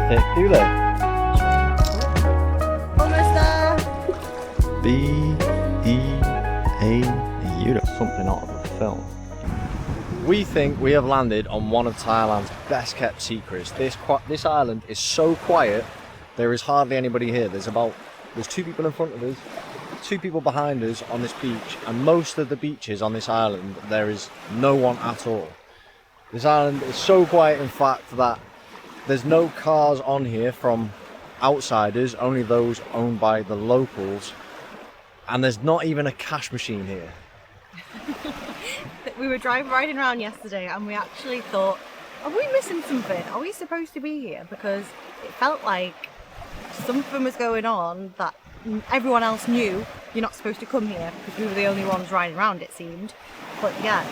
thick, do they? Almost there. B-E-A-U. Something out of a film. We think we have landed on one of Thailand's best kept secrets. This island is so quiet, there is hardly anybody here. There's 2 people in front of us, 2 people behind us on this beach, and most of the beaches on this island, there is no one at all. This island is so quiet, in fact, that there's no cars on here from outsiders, only those owned by the locals, and there's not even a cash machine here. We were riding around yesterday and we actually thought, are we missing something? Are we supposed to be here? Because it felt like something was going on that everyone else knew you're not supposed to come here, because we were the only ones riding around, it seemed. But yeah,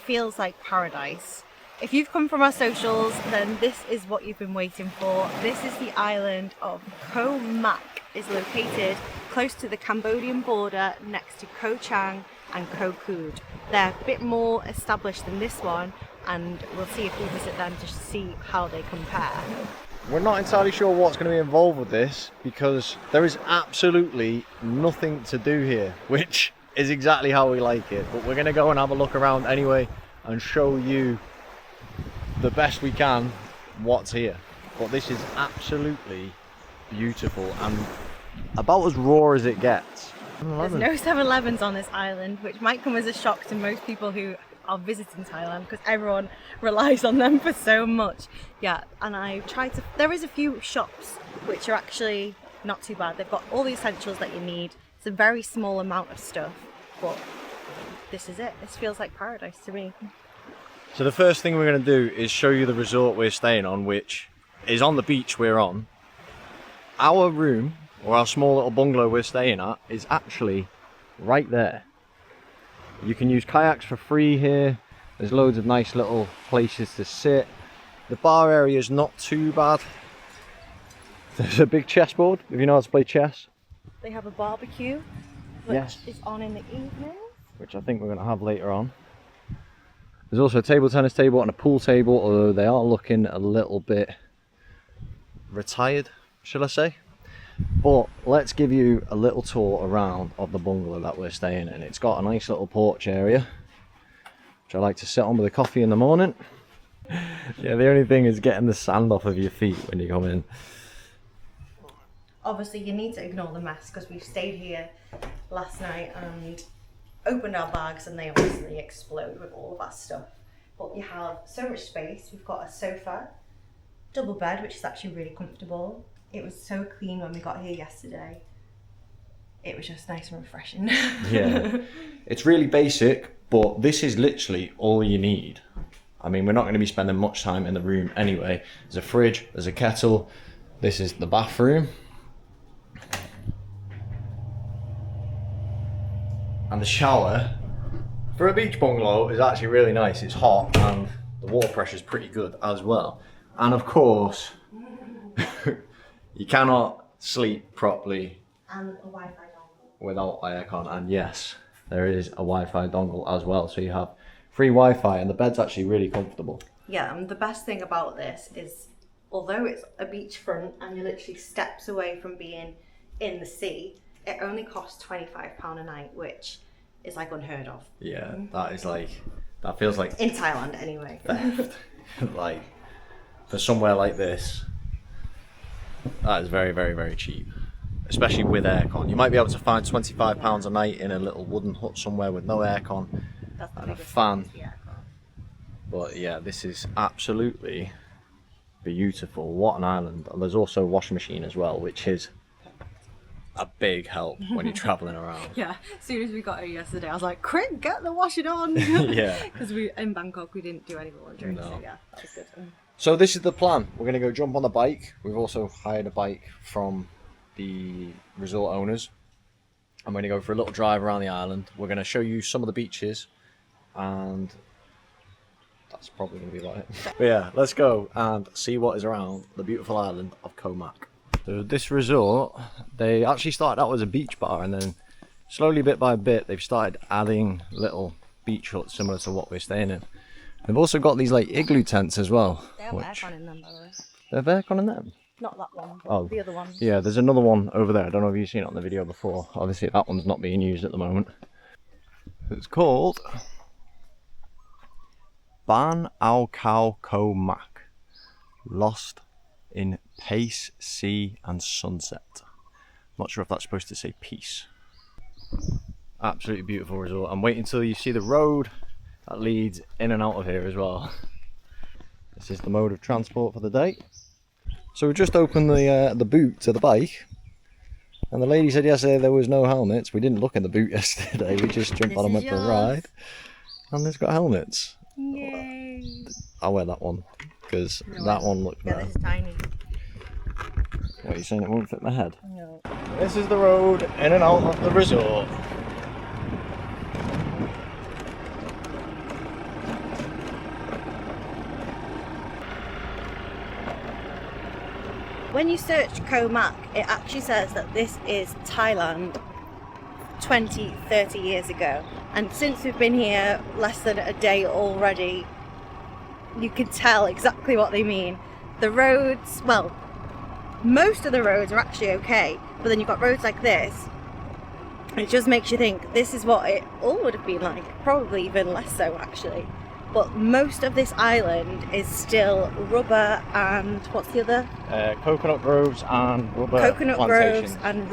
feels like paradise. If you've come from our socials, then this is what you've been waiting for. This is the island of Koh Mak. It's located close to the Cambodian border, next to Koh Chang and Koh Kud. They're a bit more established than this one, and we'll see if we visit them to see how they compare. We're not entirely sure what's going to be involved with this, because there is absolutely nothing to do here, which is exactly how we like it. But we're going to go and have a look around anyway and show you the best we can what's here. But this is absolutely beautiful and about as raw as it gets. There's no 7-Elevens on this island, which might come as a shock to most people who are visiting Thailand, because everyone relies on them for so much. Yeah, and I tried to, there is a few shops which are actually not too bad. They've got all the essentials that you need. It's a very small amount of stuff, but this is it. This feels like paradise to me. So the first thing we're going to do is show you the resort we're staying on, which is on the beach we're on. Our room, or our small little bungalow we're staying at, is actually right there. You can use kayaks for free here. There's loads of nice little places to sit. The bar area is not too bad. There's a big chessboard, if you know how to play chess. They have a barbecue, which is on in the evening, which I think we're going to have later on. There's also a table tennis table and a pool table, although they are looking a little bit retired, shall I say. But let's give you a little tour around of the bungalow that we're staying in. It's got a nice little porch area, which I like to sit on with a coffee in the morning. Yeah, the only thing is getting the sand off of your feet when you come in. Obviously you need to ignore the mess, because we stayed here last night and opened our bags and they obviously explode with all of our stuff. But you have so much space. We've got a sofa, double bed, which is actually really comfortable. It was so clean when we got here yesterday. It was just nice and refreshing. Yeah, it's really basic, but this is literally all you need. I mean, we're not going to be spending much time in the room anyway. There's a fridge, there's a kettle. This is the bathroom. And the shower for a beach bungalow is actually really nice. It's hot and the water pressure is pretty good as well. And of course, you cannot sleep properly and a Wi-Fi dongle without aircon. And yes, there is a Wi-Fi dongle as well. So you have free Wi-Fi and the bed's actually really comfortable. Yeah, and the best thing about this is, although it's a beachfront and you're literally steps away from being in the sea, it only costs £25 a night, which is like unheard of. Yeah, that is like, that feels like in Thailand anyway. Theft. Like for somewhere like this, that is very, very, very cheap, especially with aircon. You might be able to find £25 a night in a little wooden hut somewhere with no aircon and a fan. But yeah, this is absolutely beautiful. What an island. And there's also a washing machine as well, which is a big help when you're traveling around. Yeah, as soon as we got here yesterday, I was like, quick, get the washing on. Yeah. Because in Bangkok, we didn't do any laundry. No. So yeah, that was good. So this is the plan. We're going to go jump on the bike. We've also hired a bike from the resort owners. I'm going to go for a little drive around the island. We're going to show you some of the beaches, and that's probably going to be about it. But yeah, let's go and see what is around the beautiful island of Koh Mak. So this resort, they actually started out as a beach bar, and then slowly, bit by bit, they've started adding little beach huts similar to what we're staying in. They've also got these like igloo tents as well. They have aircon in them, by the way. There's aircon in them? Not that one, but Oh, the other one. yeah, there's another one over there. I don't know if you've seen it on the video before. Obviously, that one's not being used at the moment. It's called Ban Ao Khao Koh Mak. Lost in Pace, Sea and Sunset. Not sure if that's supposed to say peace. Absolutely beautiful resort. I'm waiting until you see the road that leads in and out of here as well. This is the mode of transport for the day. So we just opened the boot to the bike, and the lady said yesterday there was no helmets. We didn't look in the boot yesterday. We just jumped on and went for a ride, and it's got helmets. Yay! I'll wear that one because that one looks better. Yeah, this is tiny. What are you saying? It won't fit my head. No. This is the road in and out of the resort. When you search Koh Mak, it actually says that this is Thailand 20, 30 years ago. And since we've been here less than a day already, you can tell exactly what they mean. The roads, well, most of the roads are actually okay, but then you've got roads like this. It just makes you think this is what it all would have been like, probably even less so actually. But most of this island is still rubber and what's the other? Coconut groves and rubber Coconut plantations. groves and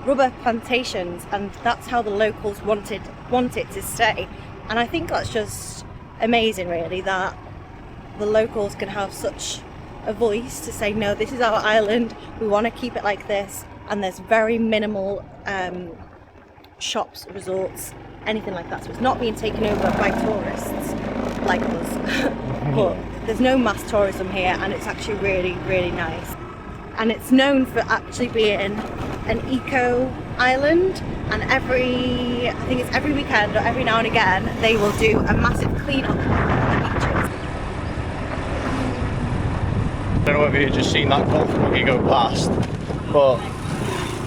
rubber plantations, and that's how the locals want it to stay. And I think that's just amazing, really, that the locals can have such a voice to say, no, this is our island, we want to keep it like this. And there's very minimal shops, resorts, anything like that, so it's not being taken over by tourists like us. But there's no mass tourism here, and it's actually really, really nice. And it's known for actually being an eco island, and I think it's every weekend or every now and again, they will do a massive clean-up on the beaches. I don't know if you've just seen that golf buggy go past, but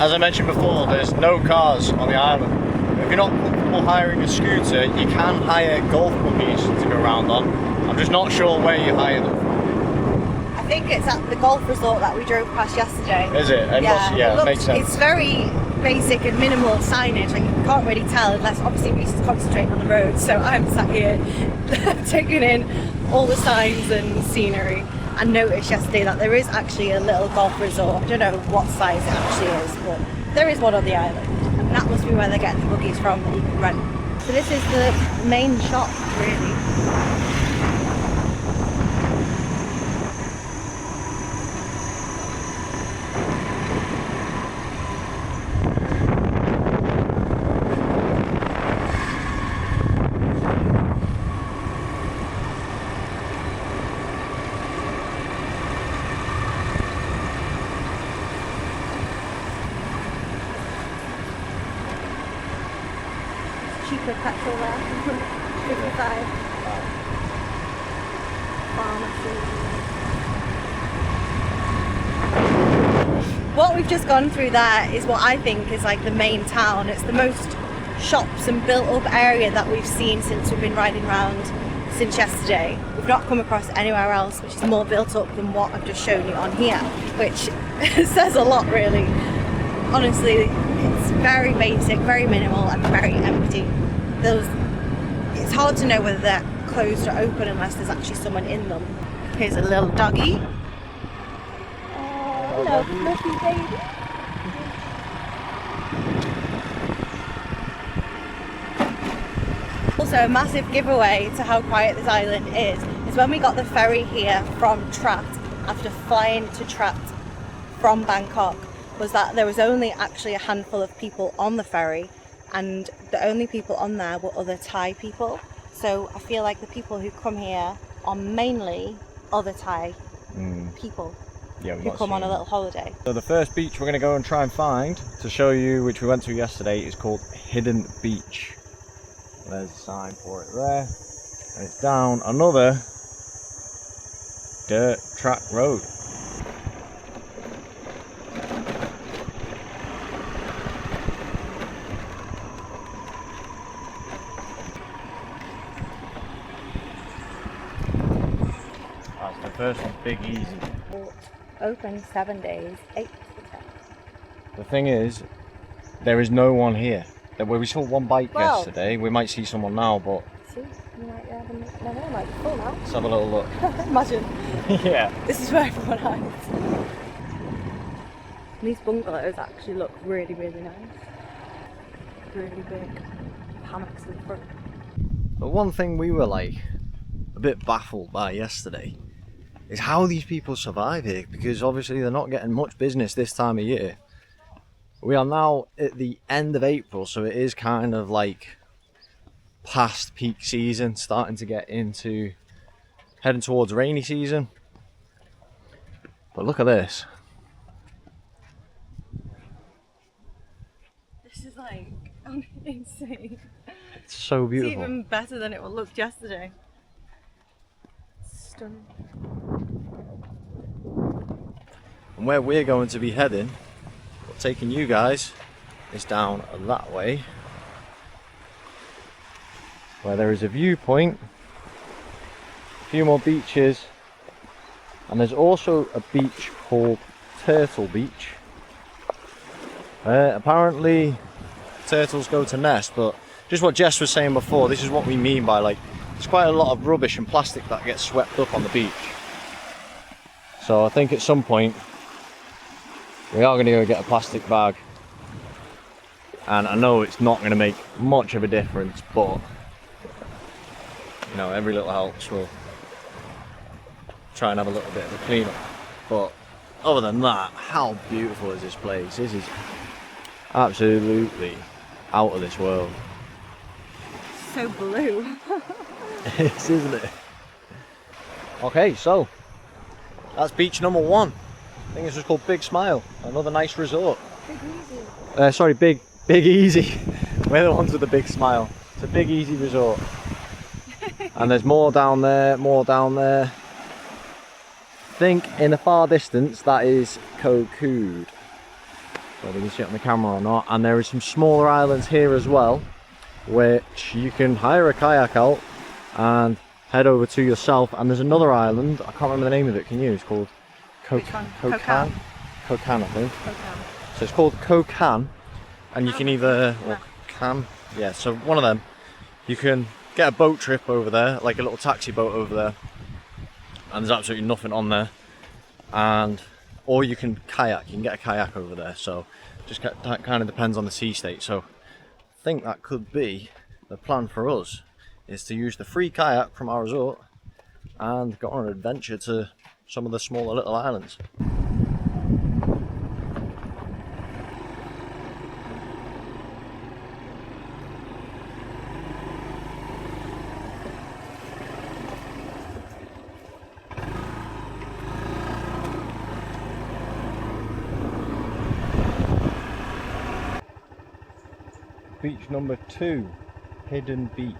as I mentioned before, there's no cars on the island. If you're not comfortable hiring a scooter, you can hire golf buggies to go around on. I'm just not sure where you hire them from. I think it's at the golf resort that we drove past yesterday. Is it? It makes sense. It's very basic and minimal signage, like you can't really tell unless obviously we concentrate on the road. So I'm sat here taking in all the signs and scenery, and noticed yesterday that there is actually a little golf resort. I don't know what size it actually is, but there is one on the island, and that must be where they're getting the buggies from that you can rent. So this is the main shop, really. Cheaper petrol there, 55. Pharmacy. What we've just gone through there is what I think is like the main town. It's the most shops and built up area that we've seen since we've been riding around since yesterday. We've not come across anywhere else which is more built up than what I've just shown you on here, which says a lot really. Honestly, it's very basic, very minimal and very empty. It's hard to know whether they're closed or open unless there's actually someone in them. Here's a little doggy. Oh, hello, fluffy baby. Also, a massive giveaway to how quiet this island is when we got the ferry here from Trat, after flying to Trat from Bangkok, was that there was only actually a handful of people on the ferry, and the only people on there were other Thai people. So I feel like the people who come here are mainly other Thai people who come on a little holiday. So the first beach we're going to go and try and find to show you, which we went to yesterday, is called Hidden Beach. There's a sign for it there, and it's down another dirt track road. That's the first one, Big Easy. Open 7 days, 8 to 10. The thing is, there is no one here. We saw one bike Well, yesterday. We might see someone now, but see, you might have no, it might be full now. let's have a little look. Imagine. Yeah. This is where everyone hides. These bungalows actually look really, really nice. Really big hammocks in front. But one thing we were like a bit baffled by yesterday is how these people survive here, because obviously they're not getting much business this time of year. We are now at the end of April, so it is kind of like past peak season, starting to get into heading towards rainy season. But look at this. This is like insane. It's so It's beautiful. even better than it looked yesterday. Stunning. And where we're going to be heading, taking you guys, is down that way, where there is a viewpoint, a few more beaches, and there's also a beach called Turtle Beach. Apparently turtles go to nest, but just what Jess was saying before, this is what we mean by, like, there's quite a lot of rubbish and plastic that gets swept up on the beach. So I think at some point we are going to go get a plastic bag, and I know it's not going to make much of a difference, but you know, every little helps. We'll try and have a little bit of a clean up. But other than that, how beautiful is this place? This is absolutely out of this world. So blue. It is, isn't it? Okay, so that's beach number 1. I think it's just called Big Smile. Another nice resort. Big Easy. Sorry, Big Easy. We're the ones with the big smile. It's a Big Easy resort. And there's more down there, more down there. I think in the far distance that is Cococape. Whether you can see it on the camera or not. And there is some smaller islands here as well, which you can hire a kayak out and head over to yourself. And there's another island, I can't remember the name of it, can you? It's called Koh Kham, I think. Koh Kham. So it's called Koh Kham, and you can either, or Kham, yeah, so one of them. You can get a boat trip over there, like a little taxi boat over there, and there's absolutely nothing on there. And or you can kayak, you can get a kayak over there, so just that kind of depends on the sea state. So I think that could be the plan for us, is to use the free kayak from our resort and go on an adventure to some of the smaller little islands. Beach number 2, Hidden Beach.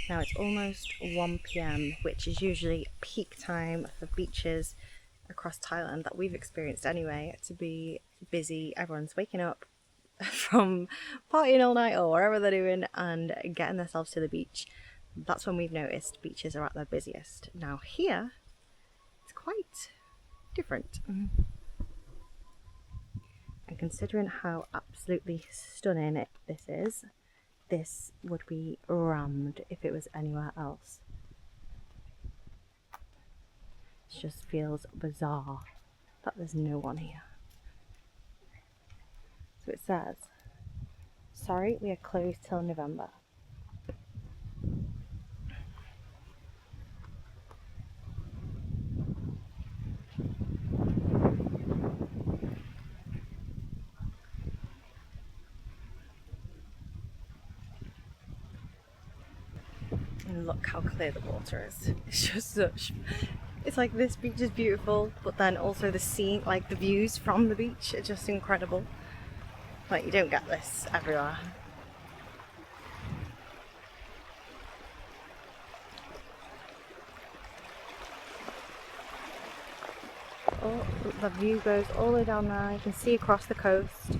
Now it's almost 1 PM, which is usually peak time for beaches across Thailand that we've experienced anyway, to be busy. Everyone's waking up from partying all night or whatever they're doing and getting themselves to the beach. That's when we've noticed beaches are at their busiest. Now here, it's quite different. And considering how absolutely stunning this is, this would be rammed if it was anywhere else. It just feels bizarre that there's no one here. So it says, sorry, we are closed till November. And look how clear the water is. It's just such, it's like this beach is beautiful, but then also the scene, like the views from the beach are just incredible. Like, you don't get this everywhere. Oh, the view goes all the way down there. You can see across the coast.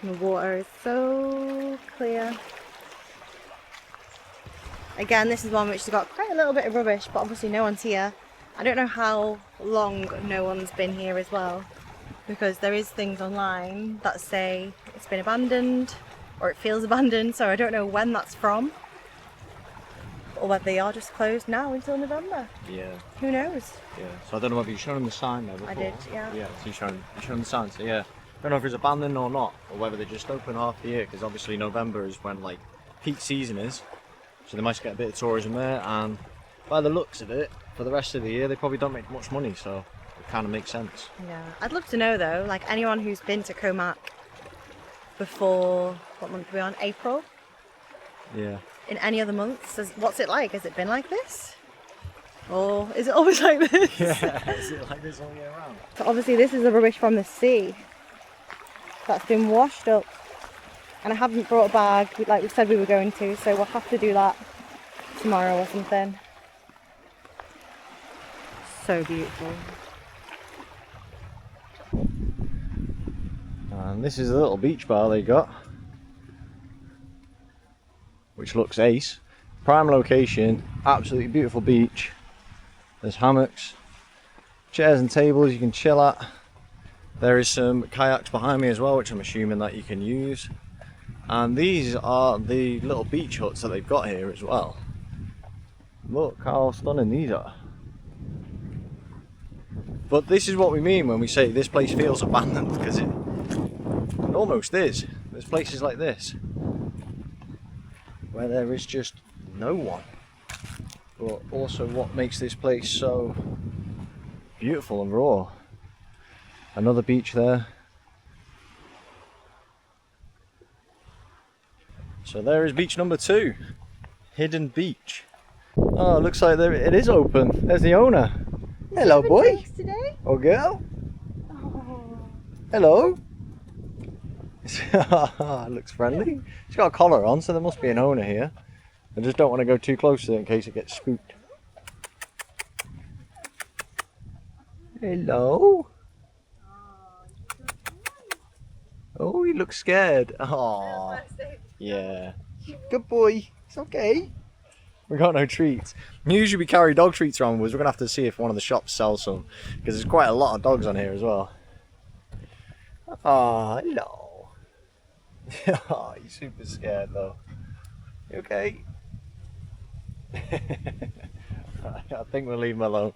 And The water is so clear. Again, this is one which has got quite a little bit of rubbish, but obviously no one's here. I don't know how long no one's been here as well, because there is things online that say it's been abandoned or it feels abandoned, so I don't know when that's from or whether they are just closed now until November. Yeah. Who knows? Yeah. So I don't know whether you've shown them the sign there before. I did, yeah. Yeah, so you've shown the sign, so yeah. I don't know if it's abandoned or not, or whether they just open half the year, because obviously November is when like peak season is. So they might get a bit of tourism there, and by the looks of it, for the rest of the year, they probably don't make much money, so it kind of makes sense. Yeah. I'd love to know though, like anyone who's been to Koh Mak before, what month are we on? April? Yeah. In any other months, what's it like? Has it been like this? Or is it always like this? Yeah, is it like this all year round? So obviously this is the rubbish from the sea that's been washed up. And I haven't brought a bag like we said we were going to, so we'll have to do that tomorrow or something. So beautiful. And this is the little beach bar they got, which looks ace. Prime location, absolutely beautiful beach. There's hammocks, chairs and tables you can chill at. There is some kayaks behind me as well, which I'm assuming that you can use. And these are the little beach huts that they've got here as well. Look how stunning these are. But this is what we mean when we say this place feels abandoned, because it almost is. There's places like this where there is just no one. But also what makes this place so beautiful and raw. Another beach there. So there is beach number 2, Hidden Beach. Oh, looks like it is open. There's the owner. Hello, boy. Today? Or girl. Oh. Hello. Looks friendly. She's got a collar on, so there must be an owner here. I just don't want to go too close to it in case it gets spooked. Hello. Oh, he looks scared. Oh. Yeah. Good boy. It's okay. We got no treats. Usually we carry dog treats around with us. We're going to have to see if one of the shops sells some, because there's quite a lot of dogs on here as well. Oh, hello. Oh, he's super scared though. You okay? I think we'll leave him alone.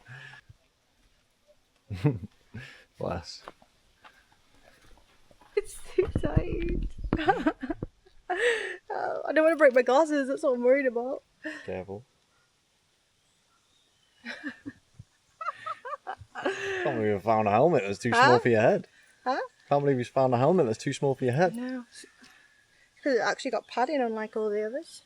Bless. It's too tight. I don't want to break my glasses, that's what I'm worried about. Careful. Can't believe you found a helmet that's too small for your head. Huh? Can't believe you found a helmet that's too small for your head. No. Because it actually got padding unlike all the others.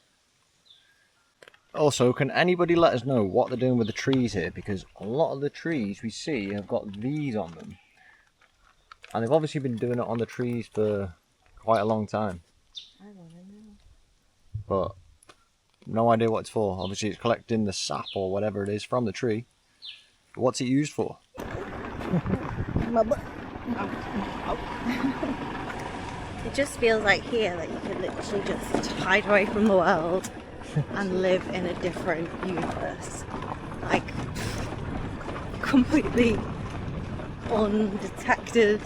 Also, can anybody let us know what they're doing with the trees here? Because a lot of the trees we see have got these on them. And they've obviously been doing it on the trees for quite a long time. I don't know. But no idea what it's for. Obviously it's collecting the sap or whatever it is from the tree. But what's it used for? My butt. It just feels like here that you could literally just hide away from the world and live in a different universe. Like, completely undetected.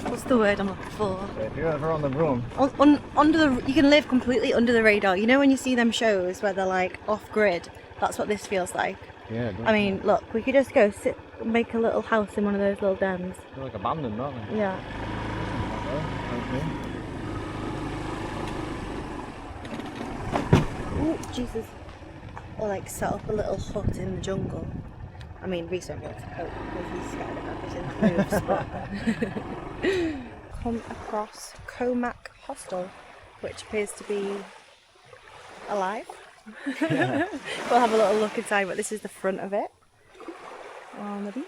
What's the word I'm looking for? If you're ever on the run. You can live completely under the radar. You know when you see them shows where they're like off grid? That's what this feels like. Yeah. I mean, look, we could just go sit, make a little house in one of those little dens. They're like abandoned, aren't they? Yeah. Oh, Jesus. Or like set up a little hut in the jungle. I mean, Reese won't be able to cope because he's scared of everything that moves, but come across Koh Mak Hostel, which appears to be alive. Yeah. We'll have a little look inside, but this is the front of it on the beach.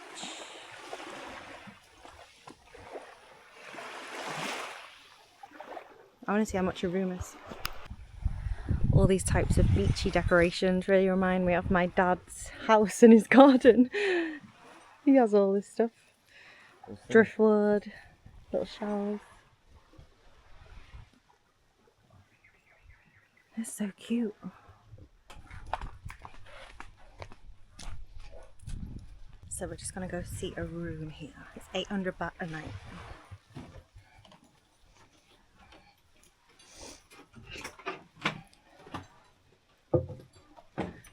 I want to see how much your room is. All these types of beachy decorations really remind me of my dad's house and his garden. He has all this stuff. Driftwood, little showers. It's so cute. So we're just gonna go see a room here. It's 800 baht a night.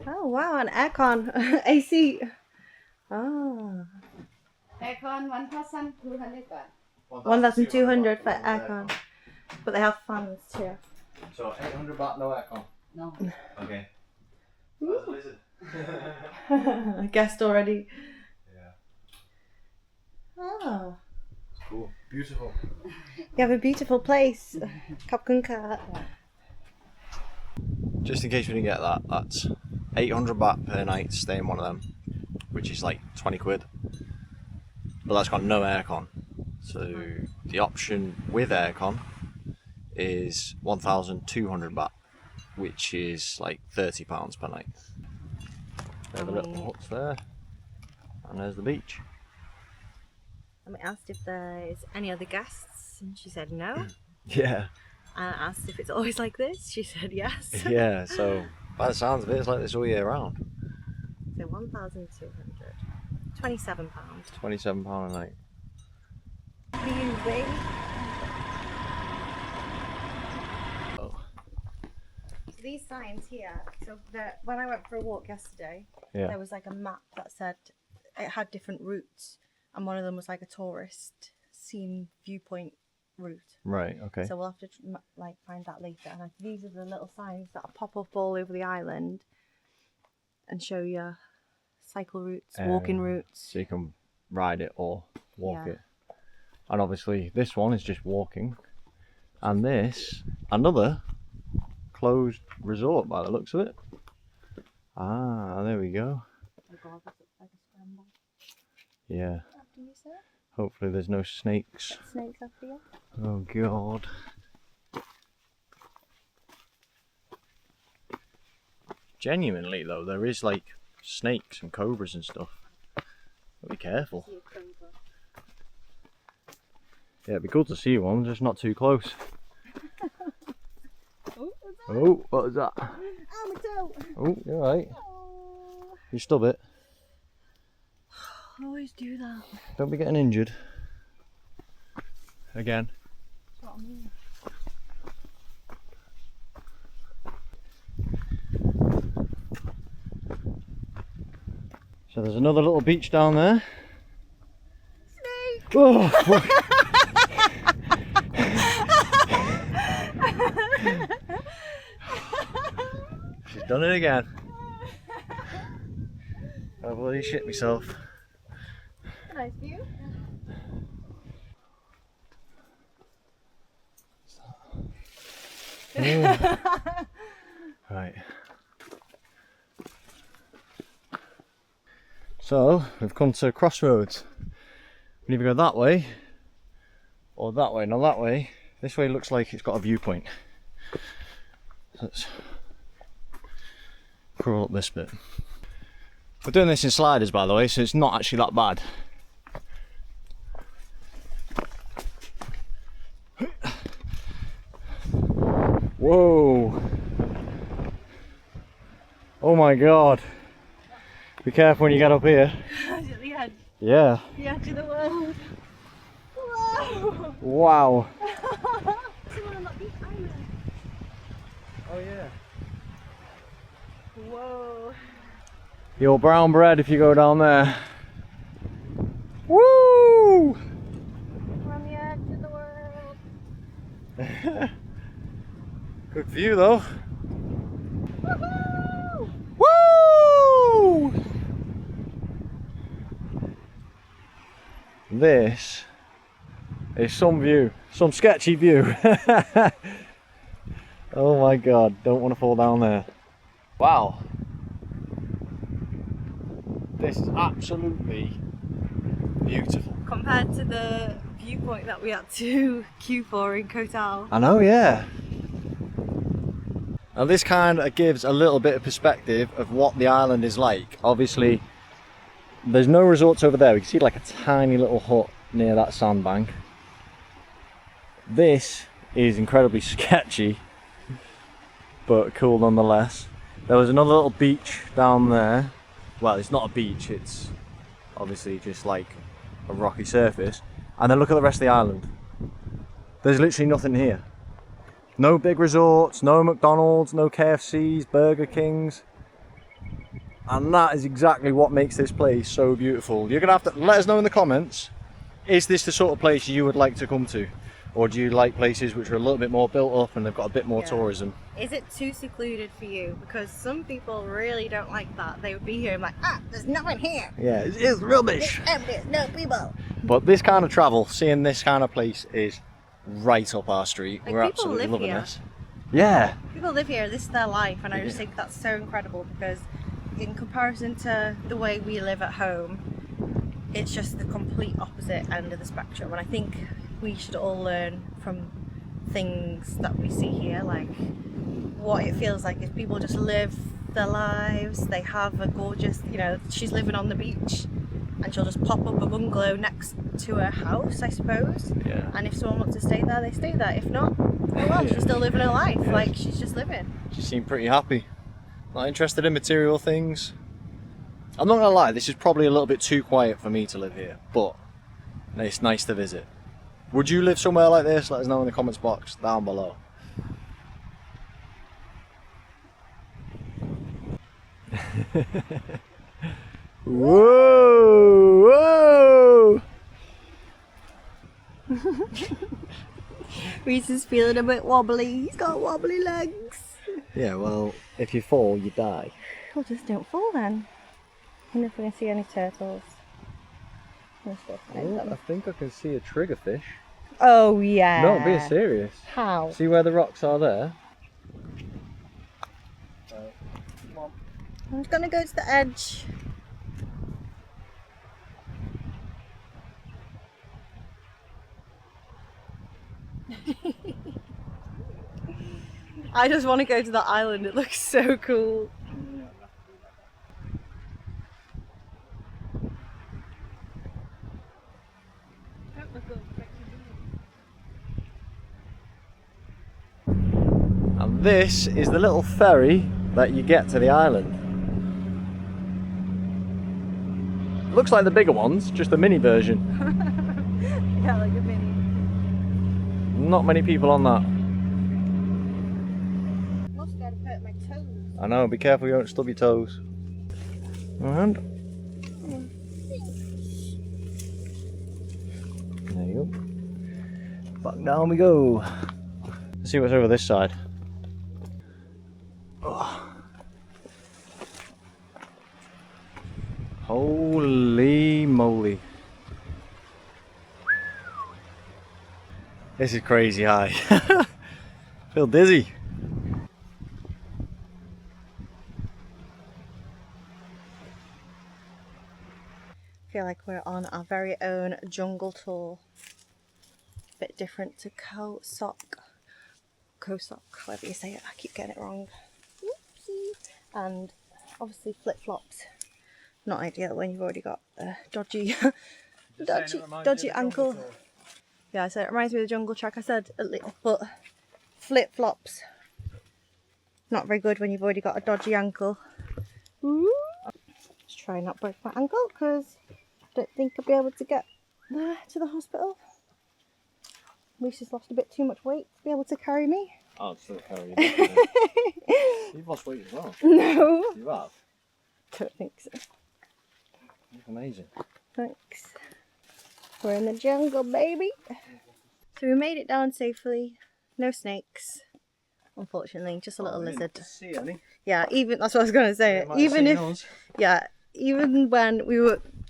Oh wow, an aircon, AC. Oh. Aircon 1,200 baht. 1,200 for aircon. But they have fans too. So 800 baht, no aircon. No. Okay. How's the lizard? I guessed already. Yeah. Oh. It's cool. Beautiful. You have a beautiful place. Cococape. Just in case we didn't get that, that's 800 baht per night to stay in one of them, which is like 20 quid. But that's got no aircon. So the option with aircon is 1,200 baht, which is like £30 per night. There's the little huts there, and there's the beach. And we asked if there's any other guests, and she said no. Yeah. And I asked if it's always like this. She said yes. Yeah, so by the sounds of it, it's like this all year round. So 1,200. £27. £27 a night. Music. Oh. These signs here. So when I went for a walk yesterday, Yeah. there was like a map that said it had different routes, and one of them was like a tourist scene viewpoint route. Right, okay. So we'll have to like find that later. And these are the little signs that pop up all over the island and show you cycle routes, walking routes. So you can ride it or walk Yeah. it. And obviously this one is just walking. And this, another closed resort by the looks of it. Ah, there we go. Oh God, this looks like a scramble. Yeah. After you, sir? Hopefully there's no snakes. Snakes after you? Oh God. Genuinely though, there is like snakes and cobras and stuff. But be careful. See a cobra. Yeah, it'd be cool to see one, just not too close. Oh, what's that? Oh, what was that? Oh, my toe! Oh, you're right. Oh. You stub it. I always do that. Don't be getting injured. Again. That's what I mean. So there's another little beach down there. Snake! Oh, fuck. She's done it again. I bloody shit myself. Nice view. Right. So we've come to crossroads. We either go that way or that way. Now that way, this way looks like it's got a viewpoint. So let's crawl up this bit. We're doing this in sliders, by the way, so it's not actually that bad. Whoa! Oh my God! Be careful when you get up here. At the edge. Yeah. The edge of the world. Whoa! Wow. Someone on that beach island. Oh yeah. Whoa. You're brown bread if you go down there. Woo! We're on the edge of the world. Good view though. Woohoo! Woo! This is some view, some sketchy view. Oh my God, don't want to fall down there. Wow. This is absolutely beautiful. Compared to the viewpoint that we had to queue for in Koh Tao. I know, yeah. Now this kind of gives a little bit of perspective of what the island is like. Obviously, there's no resorts over there. We can see like a tiny little hut near that sandbank. This is incredibly sketchy, but cool nonetheless. There was another little beach down there. Well, it's not a beach, it's obviously just like a rocky surface. And then look at the rest of the island. There's literally nothing here. No big resorts, no McDonald's, no KFCs, Burger Kings. And that is exactly what makes this place so beautiful. You're gonna have to let us know in the comments, is this the sort of place you would like to come to? Or do you like places which are a little bit more built up and they've got a bit more tourism? Is it too secluded for you? Because some people really don't like that. They would be here and like, there's no one here. Yeah, it's rubbish. It's empty, there's no people. But this kind of travel, seeing this kind of place is right up our street. Like, we're people absolutely live loving here. this. Yeah. People live here, this is their life, and I just think that's so incredible because in comparison to the way we live at home, it's just the complete opposite end of the spectrum. And I think we should all learn from things that we see here, like what it feels like is people just live their lives. They have a gorgeous, you know, she's living on the beach and she'll just pop up a bungalow next to her house, I suppose. Yeah. And if someone wants to stay there, they stay there. If not, oh well, she's still living her life. Yeah. Like, she's just living. She seemed pretty happy. Not interested in material things. I'm not gonna lie, this is probably a little bit too quiet for me to live here, but it's nice to visit. Would you live somewhere like this? Let us know in the comments box down below. Whoa! Whoa! Reese is feeling a bit wobbly. He's got wobbly legs. Yeah, well, if you fall, you die. Well, just don't fall then. I wonder if we can see any turtles. Let's go find I them. think I can see a triggerfish. Oh yeah. No, being serious. How? See where the rocks are there? I'm gonna go to the edge. I just want to go to the island. It looks so cool. And this is the little ferry that you get to the island. Looks like the bigger ones, just a mini version. Yeah, like a mini. Not many people on that. I'm also going to hurt my toes. I know, be careful you don't stub your toes. And there you go. Back down we go. Let's see what's over this side. Oh. Holy moly. This is crazy high. Feel dizzy. I feel like we're on our very own jungle tour. A bit different to Koh Mak, however you say it. I keep getting it wrong. Whoopsie. And obviously flip-flops. Not ideal when you've already got a dodgy ankle. Yeah, I said it reminds me of the jungle track. I said a little, but flip-flops. Not very good when you've already got a dodgy ankle. Ooh. Just try and not break my ankle because I don't think I'll be able to get there to the hospital. Reese's lost a bit too much weight to be able to carry me. I'll still carry you. You've lost weight as well. No. You have? Don't think so. That's amazing. Thanks. We're in the jungle, baby. So we made it down safely. No snakes, unfortunately. Just a little lizard. See any? Yeah, even that's what I was going to say. Even when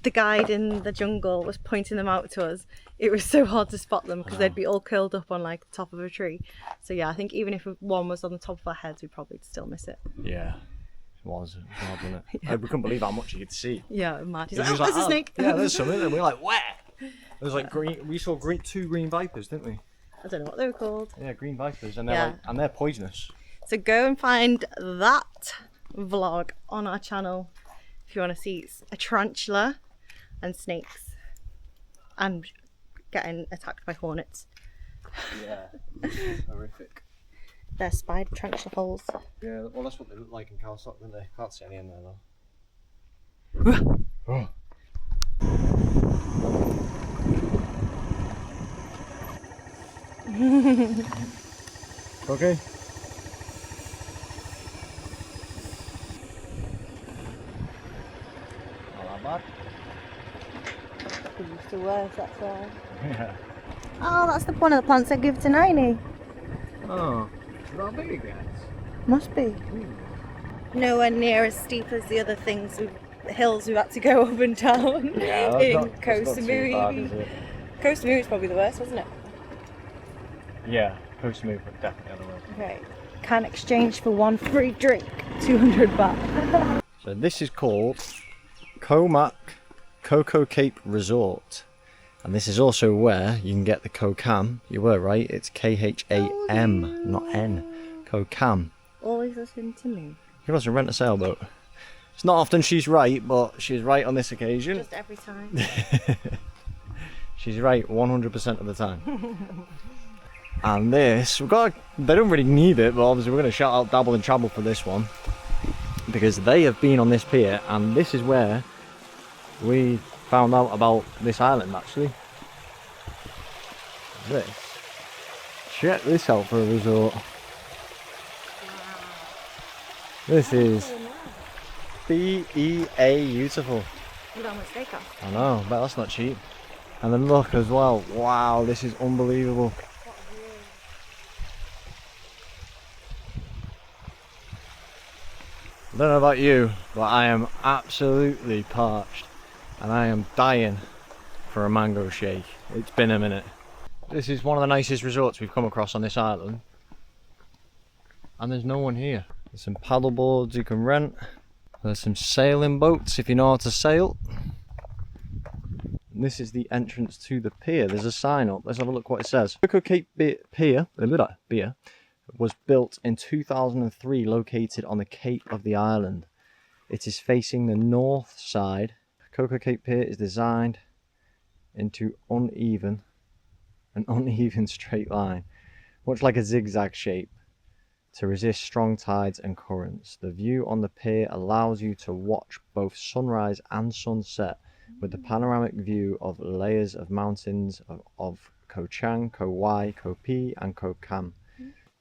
the guide in the jungle was pointing them out to us, it was so hard to spot them because they'd be all curled up on like the top of a tree. So yeah, I think even if one was on the top of our heads, we'd probably still miss it. Yeah. It was hard, wasn't it? Yeah. We couldn't believe how much you could see. Yeah, mad. He's He like, was there's a snake. Yeah, there's something. And we're like, where? There was like green. We saw two green vipers, didn't we? I don't know what they were called. Yeah, green vipers, and they're poisonous. So go and find that vlog on our channel if you want to see a tarantula and snakes and getting attacked by hornets. Yeah, horrific. They're spider tarantula holes. Yeah, well that's what they look like in Calstock, don't they? Can't see any in there though. Oh. Okay. Not that bad. It used to worse, that's why. Yeah. Oh, that's the one of the plants I give to Niney. Oh, is that how big it gets? Must be. Nowhere near as steep as the other things, hills we've had to go up and down Yeah, in Koh Samui. it? Koh Samui is probably the worst, wasn't it? Yeah, Koh Samui, but definitely the worst. Okay. Can exchange for one free drink, 200 baht. So this is called Koh Mak Cococape Resort. And this is also where you can get the Koh Kham. You were right, it's K-H-A-M, not N. Koh Kham. Always listen to me. You can also rent a sailboat. It's not often she's right, but she's right on this occasion. Just every time. She's right 100% of the time. And this, they don't really need it, but obviously we're going to shout out Dabble and Trouble for this one. Because they have been on this pier, and this is where we found out about this island actually. Check this out for a resort. This is beautiful. You know how much they cost? I know, but that's not cheap. And then look as well. Wow, this is unbelievable. I don't know about you, but I am absolutely parched. And I am dying for a mango shake. It's been a minute. This is one of the nicest resorts we've come across on this island. And there's no one here. There's some paddle boards you can rent. There's some sailing boats if you know how to sail. And this is the entrance to the pier. There's a sign up. Let's have a look what it says. Cococape Pier was built in 2003, located on the cape of the island. It is facing the north side. Cococape Pier is designed into an uneven straight line, much like a zigzag shape, to resist strong tides and currents. The view on the pier allows you to watch both sunrise and sunset with the panoramic view of layers of mountains of Koh Chang, Koh Wai, Koh Pi and Koh Kham.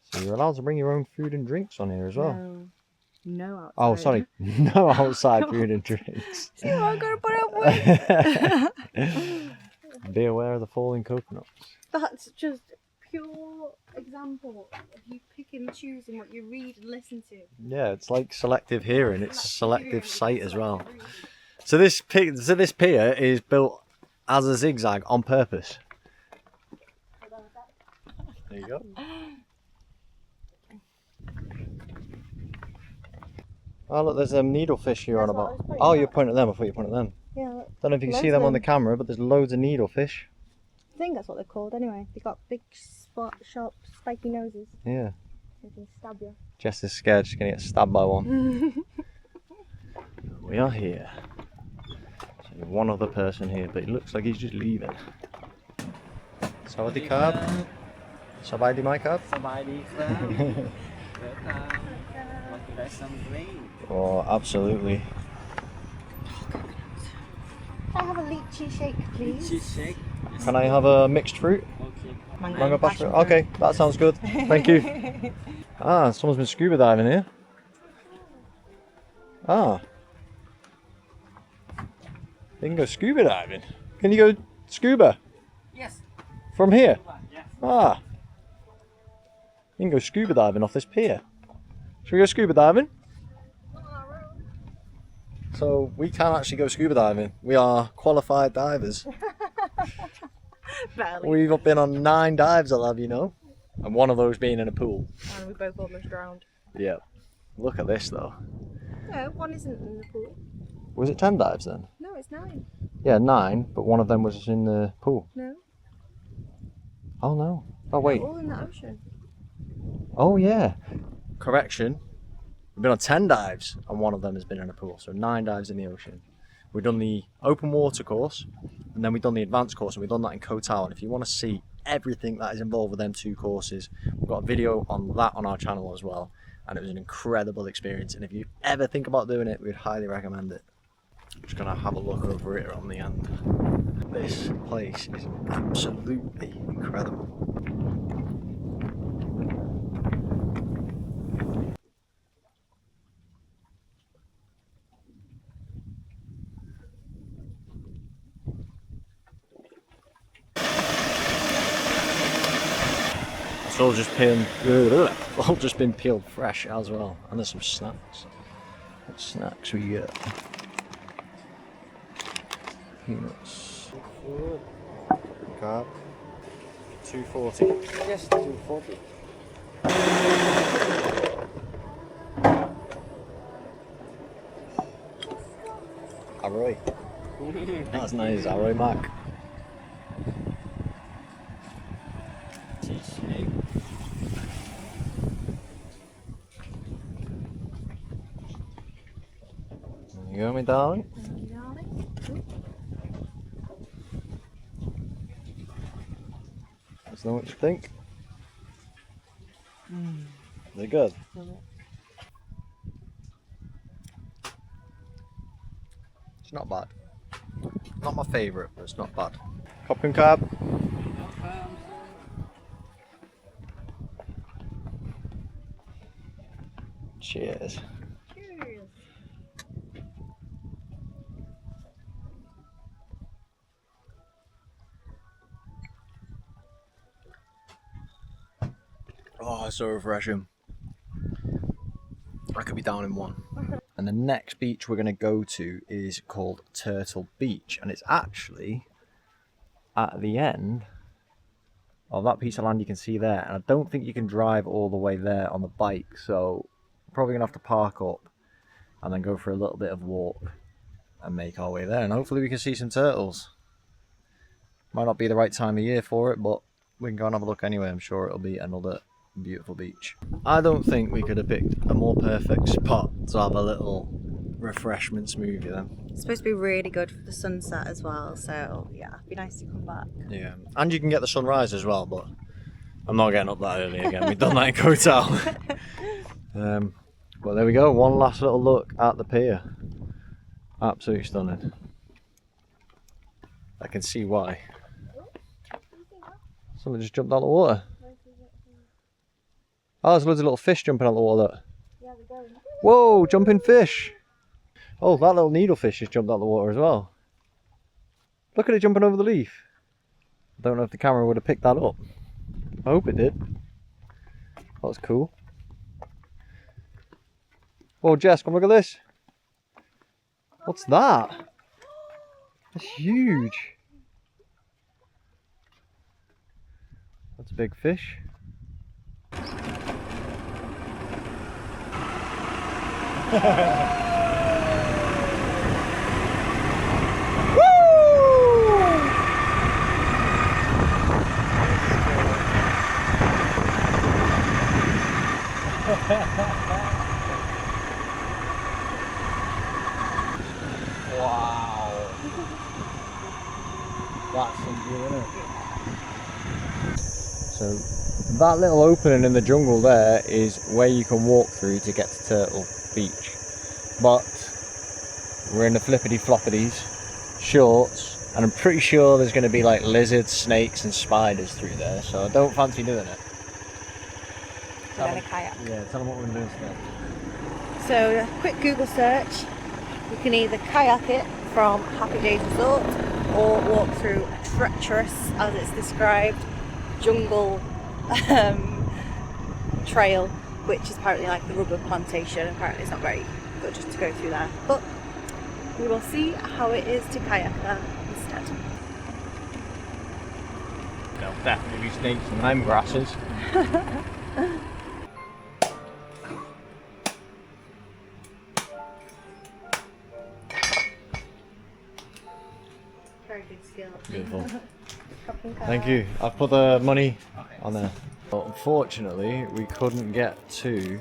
So you're allowed to bring your own food and drinks on here as well. No outside. Oh, sorry. No outside food and drinks. See what I'm going to put up with? Be aware of the falling coconuts. That's just pure example of you picking and choosing what you read and listen to. Yeah, it's like selective hearing. It's selective sight as well. So this pier is built as a zigzag on purpose. There you go. Oh look, there's needlefish here on about. Oh, you're pointing at them. I thought you were pointing at them. Yeah. Look. Don't know if you can see them on the camera, but there's loads of needlefish. I think that's what they're called anyway. They've got big, sharp, spiky noses. Yeah. They can stab you. Jess is scared she's going to get stabbed by one. We are here. So there's one other person here, but it looks like he's just leaving. Sawadee krab. Sawadee my krab. Sawadee krab. Welcome. Want to buy some drink? Oh, absolutely. Can I have a lychee shake, please? Cheese shake. Can I have a mixed fruit? Okay. Mango passion fruit? Okay, that sounds good. Thank you. Ah, someone's been scuba diving here. Ah. You can go scuba diving. Can you go scuba? Yes. From here? Yes. Ah. You can go scuba diving off this pier. Should we go scuba diving? So we can actually go scuba diving. We are qualified divers. Barely. We've been on 9 dives, I'll have you know. And one of those being in a pool. And we both almost drowned. Yeah. Look at this though. No, one isn't in the pool. Was it 10 dives then? No, it's 9. Yeah, 9, but one of them was in the pool. No. Oh no. Oh wait. They're all in the ocean. Oh yeah. Correction. We've been on 10 dives and one of them has been in a pool. So 9 dives in the ocean. We've done the open water course and then we've done the advanced course and we've done that in Koh Tao. And if you want to see everything that is involved with them 2 courses. We've got a video on that on our channel as well, and it was an incredible experience, and if you ever think about doing it, we'd highly recommend it. I'm just gonna have a look over it on the end. This place is absolutely incredible. It's all just been peeled fresh as well, and there's some snacks. What snacks we get? Peanuts. Carb. 240. Yes, 240. Arroy. That's nice, Arroy Mac. There you go, my darling. Let us know what you think. They're good. It's not bad. Not my favourite, but it's not bad. Cococape. Cheers. Cheers. Oh, it's so refreshing. I could be down in one. And the next beach we're going to go to is called Turtle Beach, and it's actually at the end of that piece of land you can see there, and I don't think you can drive all the way there on the bike, so probably going to have to park up and then go for a little bit of walk and make our way there, and hopefully we can see some turtles. Might not be the right time of year for it, but we can go and have a look anyway. I'm sure it'll be another beautiful beach. I don't think we could have picked a more perfect spot to have a little refreshment smoothie then. It's supposed to be really good for the sunset as well, so yeah, it'd be nice to come back. Yeah, and you can get the sunrise as well, but I'm not getting up that early again. We've done that in Koh Kham. But there we go, one last little look at the pier. Absolutely stunning. I can see why. Someone just jumped out of the water. Oh, there's loads of little fish jumping out of the water. Whoa, jumping fish. Oh, that little needlefish just jumped out of the water as well. Look at it jumping over the leaf. I don't know if the camera would have picked that up. I hope it did. That was cool. Whoa, Jess, come look at this. What's that? That's huge. That's a big fish. Wow. That's some view, isn't it? So that little opening in the jungle there is where you can walk through to get to Turtle Beach. But we're in the flippity floppities shorts, and I'm pretty sure there's going to be like lizards, snakes and spiders through there, so I don't fancy doing it. We're going to kayak. Yeah, tell them what we're doing instead. So, quick Google search. You can either kayak it from Happy Days Resort or walk through a treacherous, as it's described, jungle trail, which is apparently like the rubber plantation. Apparently it's not very good just to go through there, but we will see how it is to kayak there instead. There'll definitely be snakes and lime grasses. Very good skill. Beautiful. Thank you. I've put the money on there. But unfortunately, we couldn't get to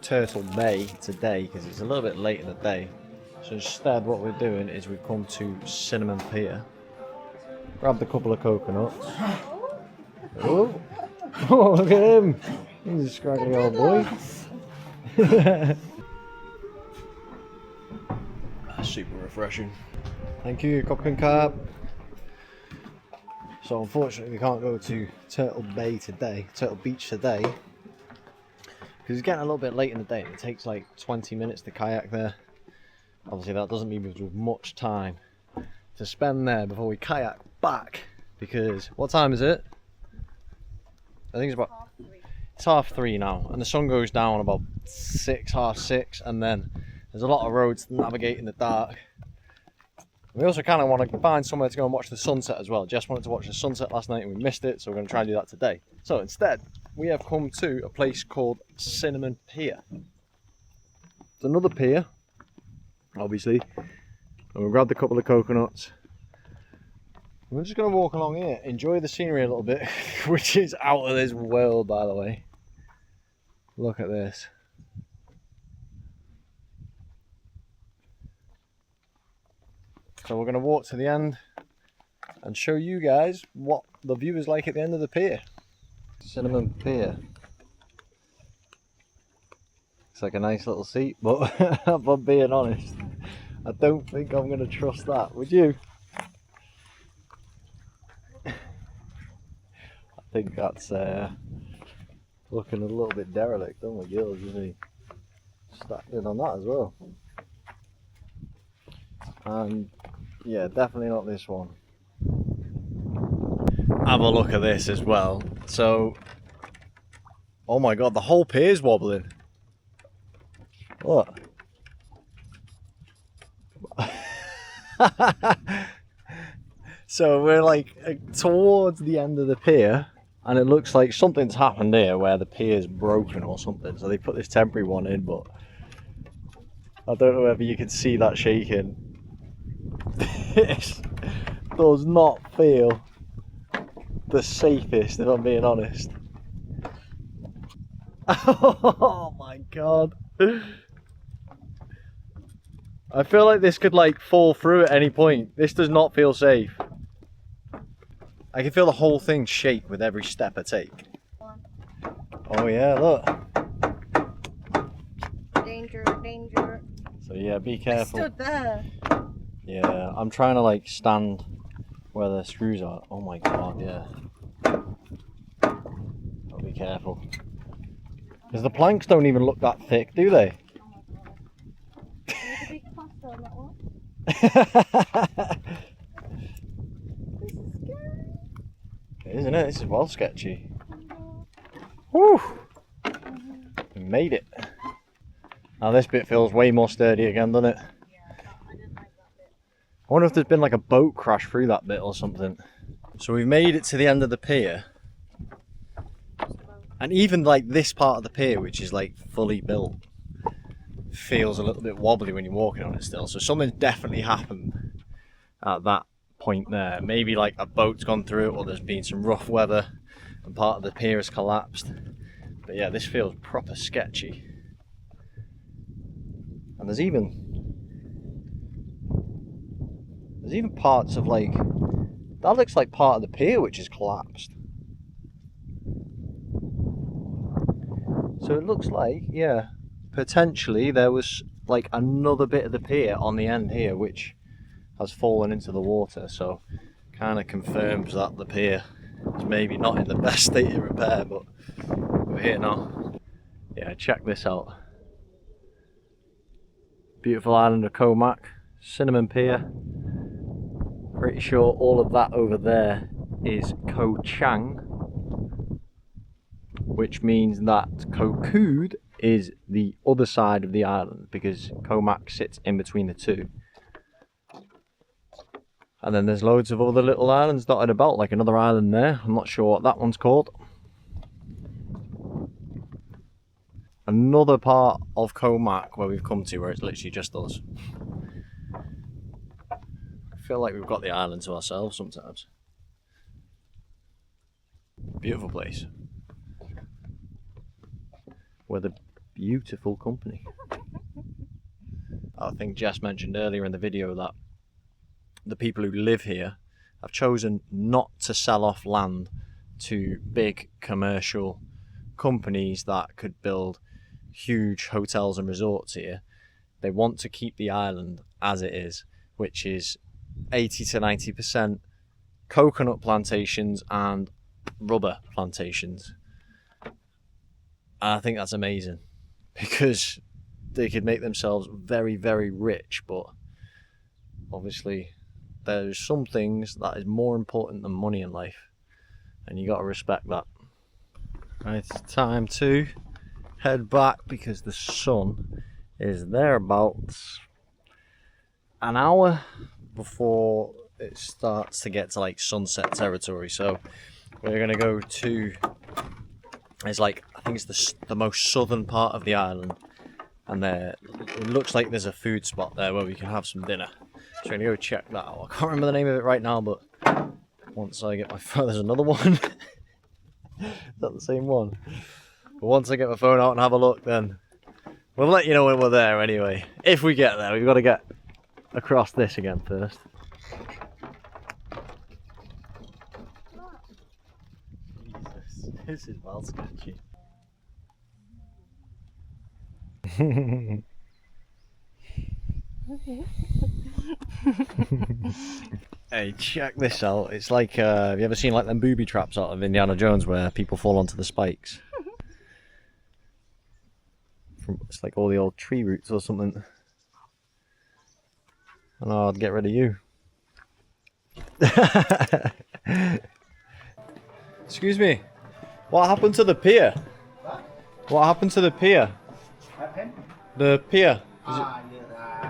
Turtle Bay today because it's a little bit late in the day. So instead, what we're doing is we've come to Cinnamon Pier, Grabbed a couple of coconuts. Oh, oh look at him! He's a scraggly old boy. Super refreshing. Thank you, Cococape. So unfortunately we can't go to Turtle Beach today, because it's getting a little bit late in the day. It takes like 20 minutes to kayak there. Obviously that doesn't leave us with much time to spend there before we kayak back, because what time is it? I think it's about it's 3:30 now, and the sun goes down about 6, half 6, and then there's a lot of roads to navigate in the dark. We also kind of want to find somewhere to go and watch the sunset as well. Jess wanted to watch the sunset last night and we missed it, so we're going to try and do that today. So instead, we have come to a place called Cinnamon Pier. It's another pier, obviously, and we grabbed a couple of coconuts. We're just going to walk along here, enjoy the scenery a little bit, which is out of this world, by the way. Look at this. So we're going to walk to the end and show you guys what the view is like at the end of the pier. Cinnamon Pier. It's like a nice little seat, but if I'm being honest, I don't think I'm going to trust that. Would you? I think that's looking a little bit derelict. Oh my God, usually stacked in on that as well. And yeah, definitely not this one. Have a look at this as well. So, oh my God, the whole pier's wobbling. Look. So we're like towards the end of the pier, and it looks like something's happened here where the pier's broken or something. So they put this temporary one in, but I don't know whether you can see that shaking. This does not feel the safest, if I'm being honest. Oh my God. I feel like this could like fall through at any point. This does not feel safe. I can feel the whole thing shake with every step I take. Oh yeah, look. Danger, danger. So yeah, be careful. I stood there. Yeah, I'm trying to like stand where the screws are. Oh my God, yeah. Gotta be careful. Because the planks don't even look that thick, do they? There's a big plaster on that one. This is scary. Isn't it? This is well sketchy. Whew! We made it. Now this bit feels way more sturdy again, doesn't it? I wonder if there's been like a boat crash through that bit or something. So we've made it to the end of the pier. And even like this part of the pier, which is like fully built, feels a little bit wobbly when you're walking on it still. So something's definitely happened at that point there. Maybe like a boat's gone through it, or there's been some rough weather and part of the pier has collapsed. But yeah, this feels proper sketchy. And there's even parts of like, that looks like part of the pier which is collapsed. So it looks like, yeah, potentially there was like another bit of the pier on the end here which has fallen into the water. So kind of confirms that the pier is maybe not in the best state of repair, but we're here now. Yeah, check this out. Beautiful island of Koh Mak, Cinnamon Pier. Pretty sure all of that over there is Koh Chang, which means that Koh Kood is the other side of the island, because Koh Mak sits in between the two. And then there's loads of other little islands dotted about, like another island there. I'm not sure what that one's called. Another part of Koh Mak where we've come to, where it's literally just us. I feel like we've got the island to ourselves sometimes. Beautiful place. With a beautiful company. I think Jess mentioned earlier in the video that the people who live here have chosen not to sell off land to big commercial companies that could build huge hotels and resorts here. They want to keep the island as it is, which is 80 to 90% coconut plantations and rubber plantations. And I think that's amazing, because they could make themselves very, very rich, but obviously there's some things that is more important than money in life, and you got to respect that. Right, it's time to head back because the sun is thereabouts an hour before it starts to get to like sunset territory. So we're gonna go to, it's like, I think it's the most southern part of the island, and there it looks like there's a food spot there where we can have some dinner. So we're gonna go check that out. I can't remember the name of it right now, but once I get my phone, there's another one. Is that the same one? But once I get my phone out and have a look, then we'll let you know when we're there anyway. If we get there, we've got to get across this again first. Jesus, this is well sketchy. Hey, check this out. It's like, have you ever seen like them booby traps out of Indiana Jones where people fall onto the spikes? It's like all the old tree roots or something. And I'd get rid of you. Excuse me. What happened to the pier? What happened to the pier? The pier. Is it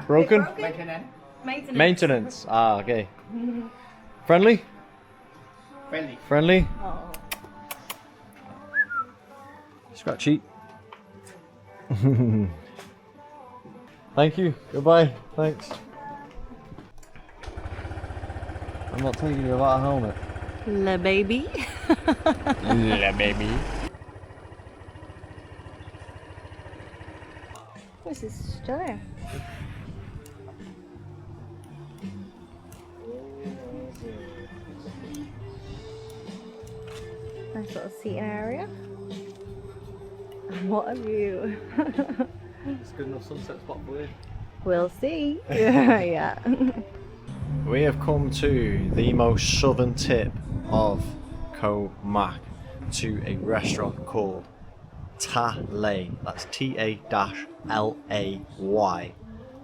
broken? Maintenance. Maintenance. Ah, okay. Friendly? Friendly? Oh. Scratchy. Thank you. Goodbye. Thanks. I'm not taking you without a helmet. La baby. La baby. This is stunning. Nice little seating area. And what a view. It's good enough sunset spot for you. We'll see. Yeah. We have come to the most southern tip of Koh Mak, to a restaurant called Ta-Lay. That's T-A-L-A-Y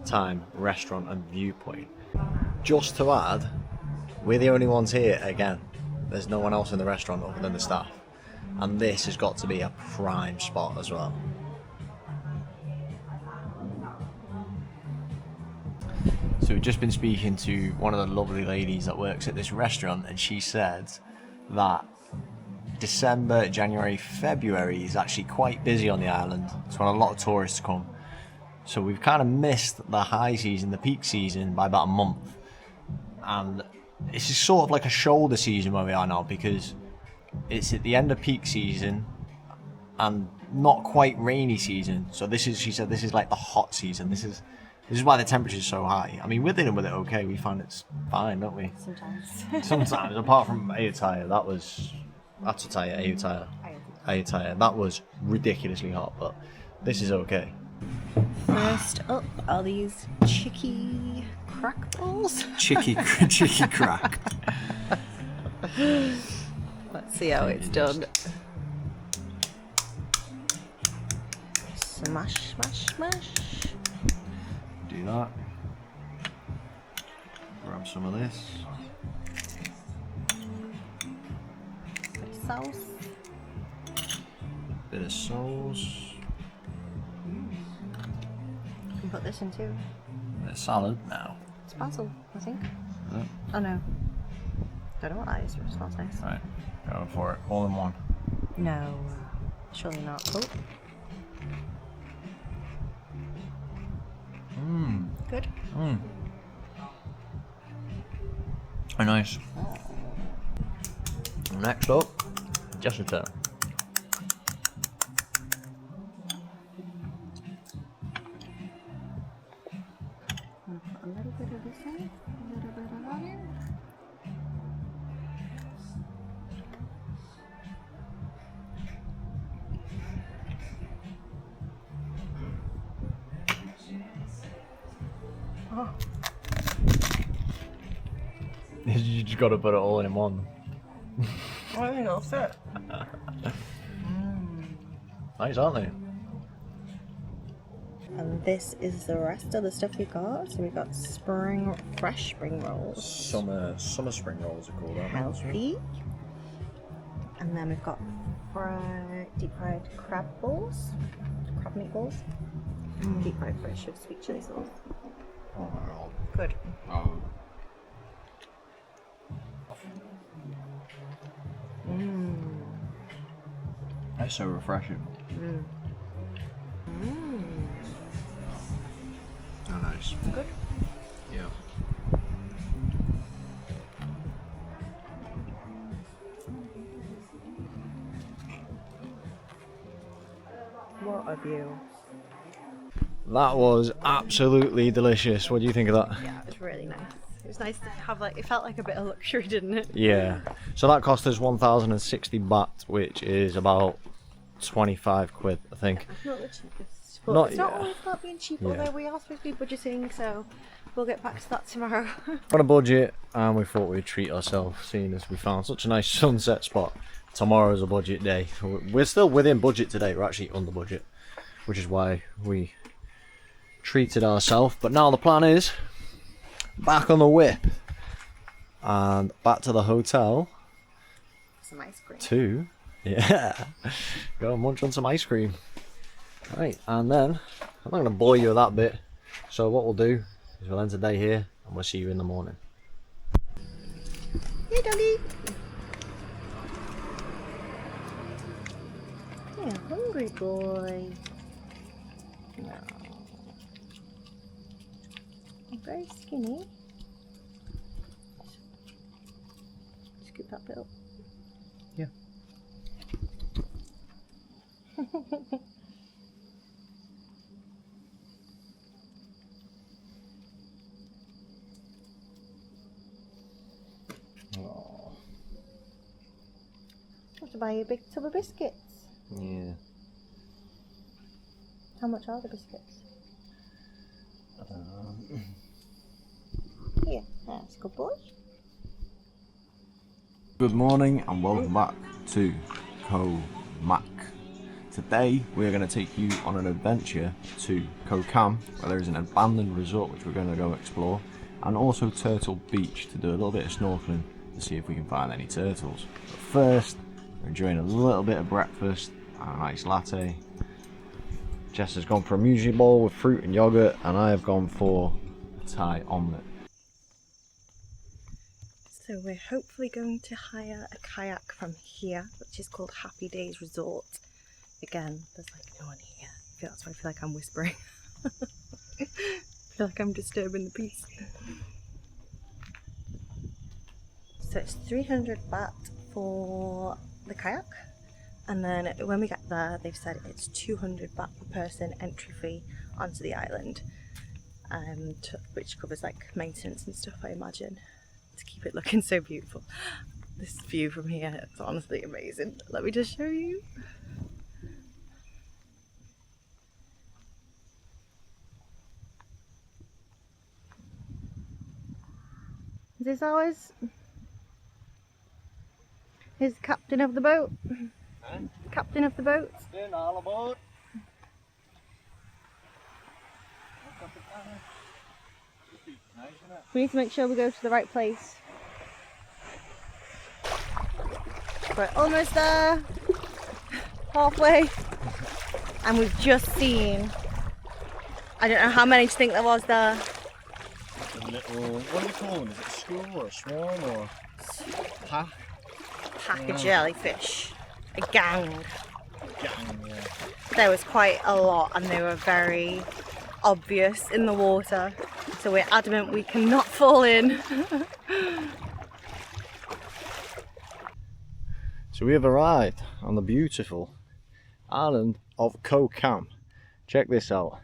time restaurant and viewpoint. Just to add, we're the only ones here again. There's no one else in the restaurant other than the staff. And this has got to be a prime spot as well. So we've just been speaking to one of the lovely ladies that works at this restaurant, and she said that December, January, February is actually quite busy on the island. It's when a lot of tourists come. So we've kind of missed the high season, the peak season, by about a month. And this is sort of like a shoulder season where we are now, because it's at the end of peak season and not quite rainy season. So this is, she said, this is like the hot season. This is why the temperature is so high. I mean, we're dealing with it okay. We find it's fine, don't we? Sometimes. Sometimes, apart from Ayutthaya, that was ridiculously hot, but this is okay. First up are these chicky crack balls. Chicky crack. Let's see how it's done. Smash, smash, smash. Do that. Grab some of this. Sauce. Bit of sauce. You can put this in too. Bit of salad now. It's basil, I think. Yeah. Oh no. Don't know what that is, but it smells nice. Right, go for it. All in one. No, surely not. Oh. Mmm. Good. Mmm. Very nice. Next up, just a turn. A little bit of this in, a little bit of that in. Oh. You just got to put it all in one. I think that's it. Nice, aren't they? And this is the rest of the stuff we got. So we got fresh spring rolls. Summer spring rolls are called, aren't they? Healthy. And then we've got deep fried crab meatballs. Deep fried fish with sweet chili sauce. Oh, Good. oh. That's so refreshing. Oh, nice. Good. Yeah. What a view. That was absolutely delicious. What do you think of that? Yeah, it was really nice. It was nice to have it felt like a bit of luxury, didn't it? Yeah. So that cost us 1,060 baht, which is about 25 quid, I think. Not the cheapest. But Not- it's not yeah. always about being cheap, Yeah. although we are supposed to be budgeting, so we'll get back to that tomorrow. On a budget, and we thought we'd treat ourselves, seeing as we found such a nice sunset spot. Tomorrow's a budget day. We're still within budget today, we're actually under budget, which is why we treated ourselves. But now the plan is back on the whip and back to the hotel Some ice cream. to go and munch on some ice cream. Right, and then I'm not going to bore you with that bit, so what we'll do is we'll end the day here and we'll see you in the morning. Hey, doggy. Yeah, hungry boy. No. I'm very skinny. Scoop that bit up. Yeah. Oh. Want to buy you a big tub of biscuits? Yeah. How much are the biscuits? Here, that's a good boy. Good morning and welcome back to Koh Mak. Today we're going to take you on an adventure to Koh Kham, where there is an abandoned resort which we're going to go explore, and also Turtle Beach to do a little bit of snorkeling to see if we can find any turtles. But first, we're enjoying a little bit of breakfast and a nice latte. Jess has gone for a muesli bowl with fruit and yogurt, and I have gone for a Thai omelette. So we're hopefully going to hire a kayak from here, which is called Happy Days Resort. Again, there's like no one here. That's why I feel like I'm whispering. I feel like I'm disturbing the peace. So it's 300 baht for the kayak, and then when we get there they've said it's 200 baht per person entry fee onto the island, which covers like maintenance and stuff, I imagine, to keep it looking so beautiful. This view from here is honestly amazing. Let me just show you. Is this ours? He's the captain of the boat. Huh? Captain of the boat. all aboard. We need to make sure we go to the right place. We're almost there. Halfway. And we've just seen, I don't know how many do you think there was there? A little, what do you call them? Is it a school or a swarm or pack? Pack of jellyfish. A gang. Gang, yeah. There was quite a lot and they were very obvious in the water. So we're adamant we cannot fall in. So we have arrived on the beautiful island of Koh Kham. Check this out.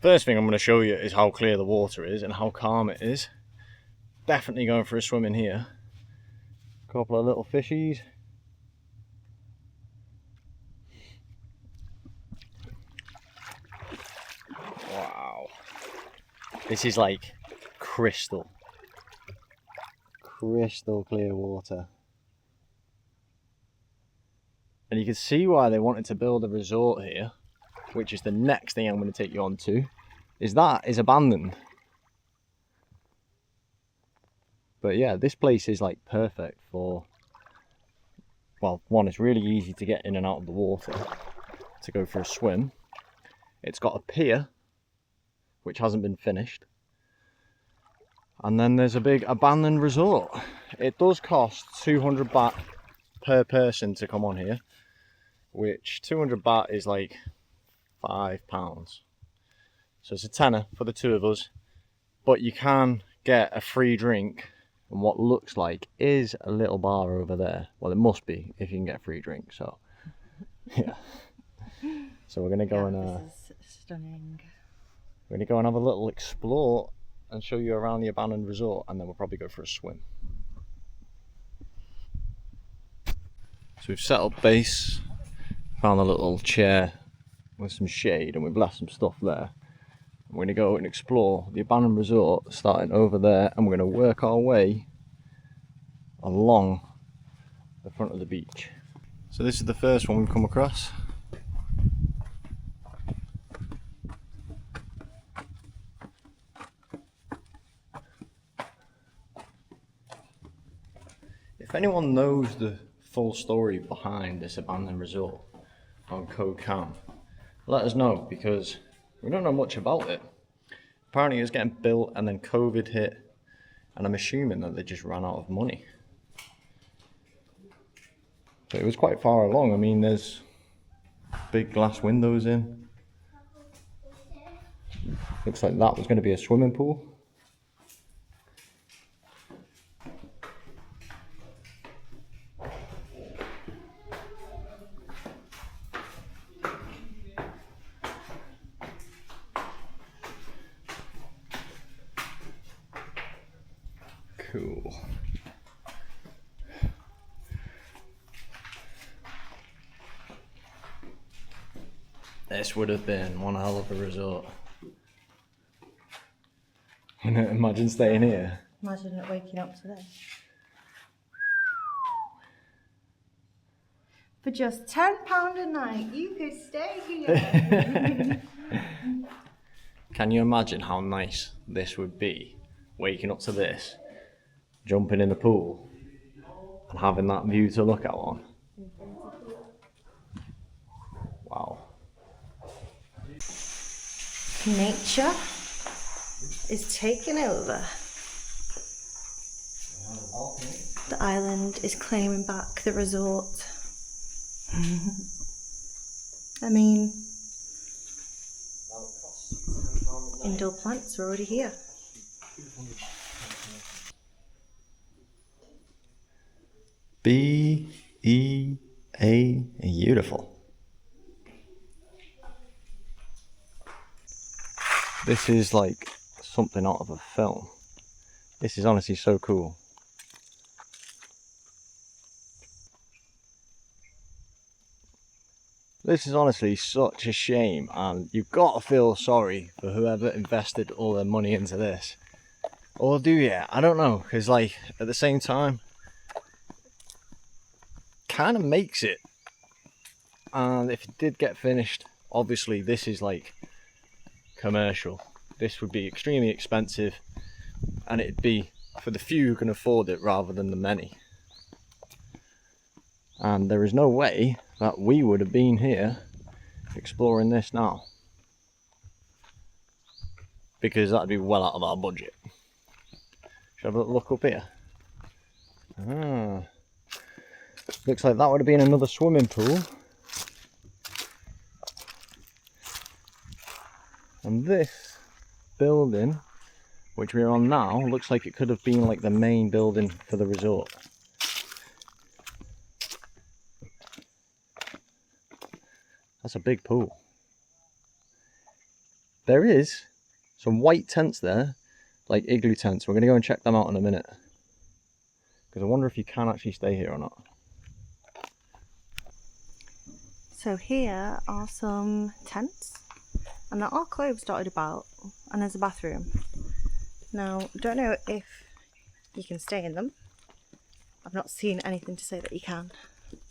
First thing I'm going to show you is how clear the water is and how calm it is. Definitely going for a swim in here. Couple of little fishies. Wow. This is like crystal clear water. And you can see why they wanted to build a resort here, which is the next thing I'm going to take you on to, is that is abandoned. But yeah, this place is like perfect for, well, one, it's really easy to get in and out of the water to go for a swim. It's got a pier, which hasn't been finished. And then there's a big abandoned resort. It does cost 200 baht per person to come on here, which 200 baht is like £5. So it's a tenner for the two of us, but you can get a free drink and what looks like is a little bar over there. Well, it must be if you can get a free drink. So yeah, so we're gonna go This is stunning. we're gonna go and have a little explore and show you around the abandoned resort, and then we'll probably go for a swim. So we've set up base, found a little chair with some shade, and we've left some stuff there. We're going to go and explore the abandoned resort starting over there, and we're going to work our way along the front of the beach. So this is the first one we've come across. If anyone knows the full story behind this abandoned resort on Koh Kham, let us know, because we don't know much about it. Apparently it was getting built and then COVID hit, and I'm assuming that they just ran out of money. But it was quite far along. I mean, there's big glass windows in. Looks like that was going to be a swimming pool. Cool. This would have been one hell of a resort. Imagine staying here. Imagine it waking up to this. For just £10 a night, you could stay here. Can you imagine how nice this would be? Waking up to this, jumping in the pool, and having that view to look out on. Wow. Nature is taking over. The island is claiming back the resort. I mean, indoor plants are already here. Beautiful. This is like something out of a film. This is honestly so cool. This is honestly such a shame, and you've got to feel sorry for whoever invested all their money into this. Or do you? I don't know, because like at the same time, kind of makes it. And if it did get finished, obviously this is like commercial. This would be extremely expensive, and it'd be for the few who can afford it rather than the many. And there is no way that we would have been here exploring this now, because that'd be well out of our budget. Should I have a look up here? Looks like that would have been another swimming pool. And this building, which we're on now, looks like it could have been like the main building for the resort. That's a big pool. There is some white tents there, like igloo tents. We're going to go and check them out in a minute, because I wonder if you can actually stay here or not. So here are some tents, and they're all closed dotted about, and there's a bathroom. Now, I don't know if you can stay in them. I've not seen anything to say that you can,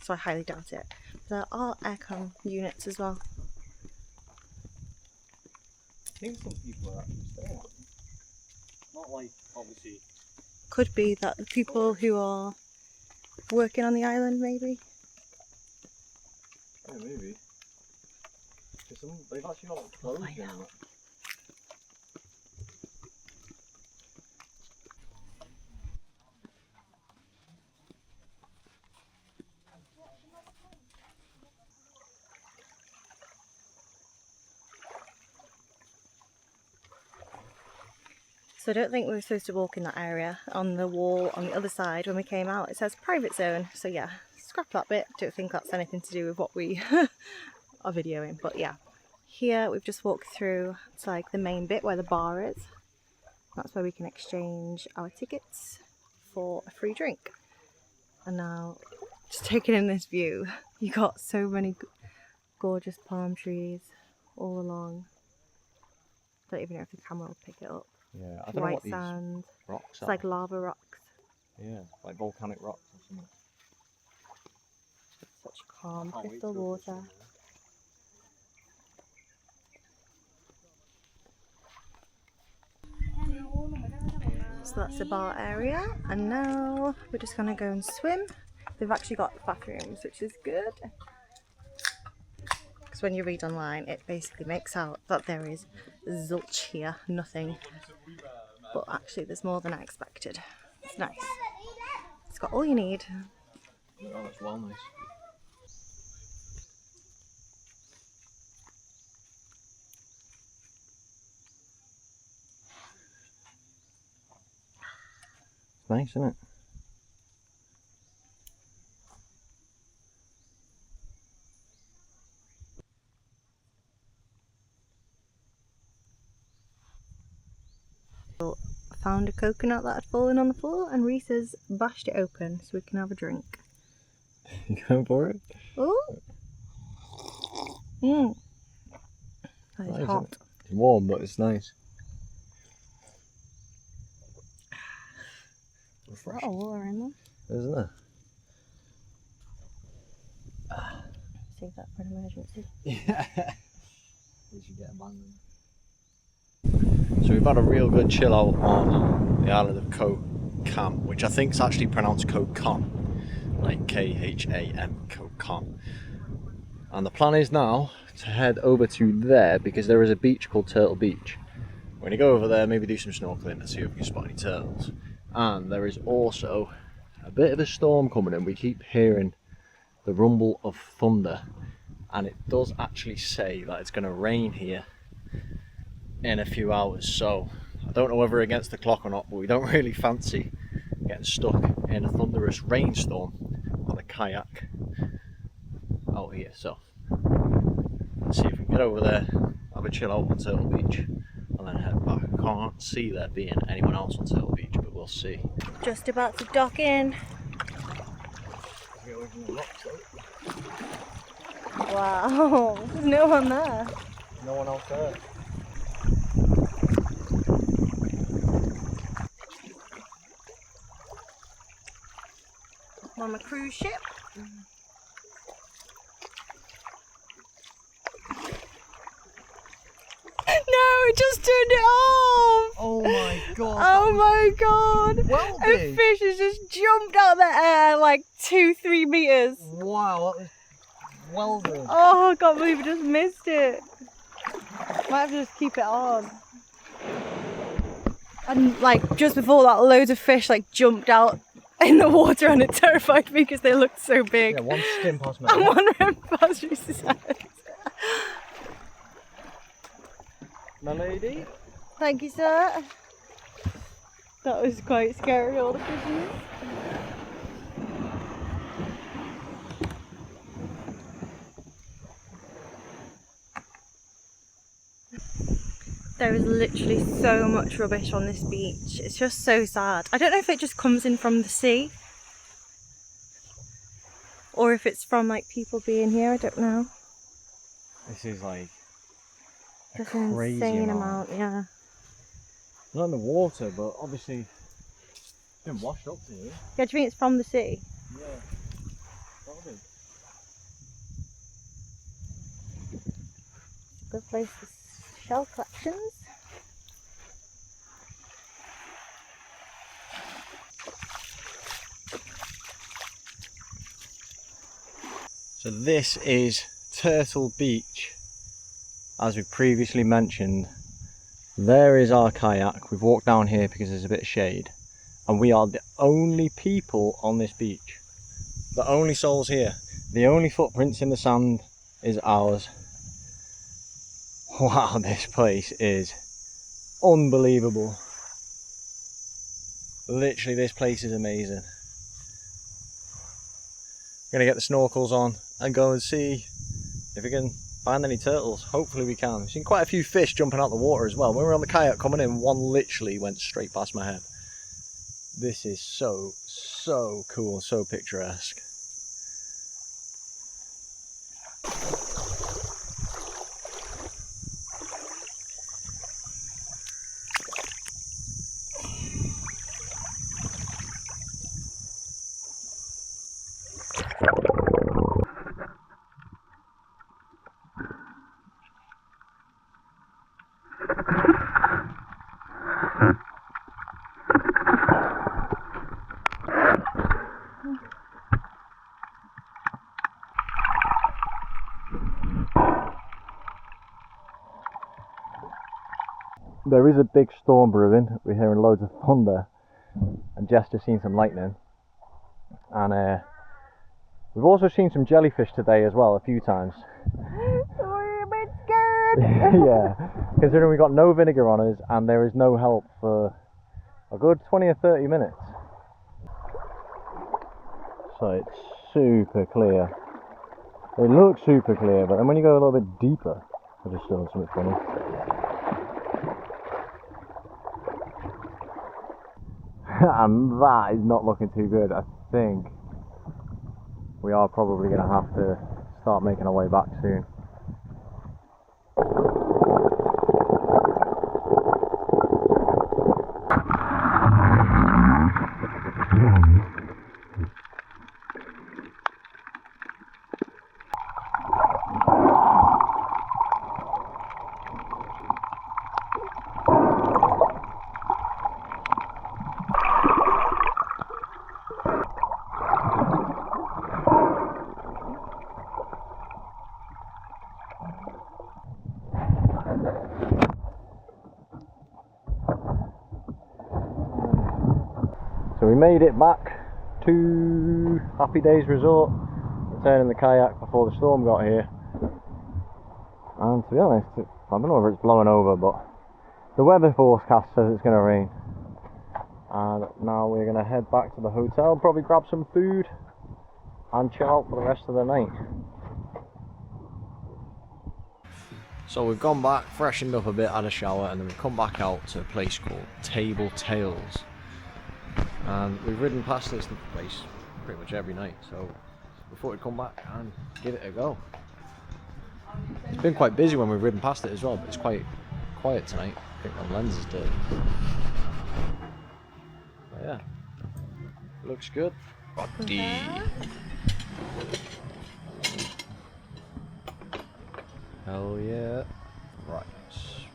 so I highly doubt it. There are aircon units as well. I think some people are actually staying. Not like, obviously. Could be that the people who are working on the island, maybe. Yeah, maybe. They've actually got clothes in it. So I don't think we were supposed to walk in that area. On the wall on the other side when we came out it says private zone, so yeah, scrap that bit. Don't think that's anything to do with what we are videoing, but yeah. Here we've just walked through to like the main bit where the bar is. That's where we can exchange our tickets for a free drink. And now, just taking in this view, you got so many gorgeous palm trees all along. Don't even know if the camera will pick it up. Yeah, I don't know White what these sand. rocks It's are. like lava rocks. Yeah, like volcanic rocks or something. Such calm Can't wait crystal to go water. for So that's the bar area, and now we're just gonna go and swim. They've actually got bathrooms, which is good. Because when you read online, it basically makes out that there is zilch here, nothing. But actually, there's more than I expected. It's nice. It's got all you need. Oh, that's well nice. It's nice, isn't it? Found a coconut that had fallen on the floor, and Reese has bashed it open so we can have a drink. You going for it? Oh! Mmm. That is Nice, hot. isn't it? It's warm, but it's nice. There's a lot of water in there. Isn't there? Save that for an emergency. Yeah. We should get abandoned. So we've had a real good chill out on the island of Koh Kham, which I think is actually pronounced Koh Kham, like K-H-A-M, Koh Kham. And the plan is now to head over to there because there is a beach called Turtle Beach. When you go over there, maybe do some snorkeling and see if we can spot any turtles. And there is also a bit of a storm coming in. We keep hearing the rumble of thunder, and it does actually say that it's going to rain here in a few hours. So I don't know whether against the clock or not, but we don't really fancy getting stuck in a thunderous rainstorm on a kayak out here. So let's see if we can get over there, have a chill out on Turtle Beach, and then head back. I can't see there being anyone else on Turtle Beach, but we'll see. Just about to dock in. Wow, there's no one there. No one else there. I'm on a cruise ship. No, it just turned it off! Oh my god. Oh my god! Well A big. fish has just jumped out of the air like 2-3 meters. Wow, that was well done. Oh, I can't believe I just missed it. Might have to just keep it on. And like just before that, loads of fish like jumped out in the water, and it terrified me because they looked so big. Yeah, one skim past me. And one ran past Reese's head. My lady. Thank you, sir. That was quite scary, all the fishes. There is literally so much rubbish on this beach. It's just so sad. I don't know if it just comes in from the sea or if it's from like people being here. I don't know. This is like Just an crazy insane amount. yeah. Not in the water, but obviously it's been washed up to here. Yeah, do you think it's from the sea? Yeah, probably. Good place for shell collections. So this is Turtle Beach. As we previously mentioned, there is our kayak. We've walked down here because there's a bit of shade. And we are the only people on this beach. The only souls here. The only footprints in the sand is ours. Wow, this place is unbelievable. Literally, this place is amazing. We're gonna get the snorkels on and go and see if we can find any turtles. Hopefully we can. We've seen quite a few fish jumping out the water as well. When we were on the kayak coming in, one literally went straight past my head. This is so cool, so picturesque. There is a big storm brewing. We're hearing loads of thunder, and Jess just seen some lightning. And we've also seen some jellyfish today as well, a few times. So we're a bit scared. Yeah, considering we got no vinegar on us and there is no help for a good 20 or 30 minutes. So it's super clear. It looks super clear, but then when you go a little bit deeper, I just saw something funny. And that is not looking too good. I think we are probably going to have to start making our way back soon. So we made it back to Happy Days Resort, returning the kayak before the storm got here. And to be honest, I don't know whether it's blowing over, but the weather forecast says it's going to rain. And now we're going to head back to the hotel, probably grab some food and chill out for the rest of the night. So we've gone back, freshened up a bit, had a shower, and then we've come back out to a place called Table Tales. And we've ridden past this place pretty much every night, so we thought we'd come back and give it a go. It's been quite busy when we've ridden past it as well, but it's quite quiet tonight. I think my lens is dirty. But yeah, looks good. Body. Hell yeah. Right,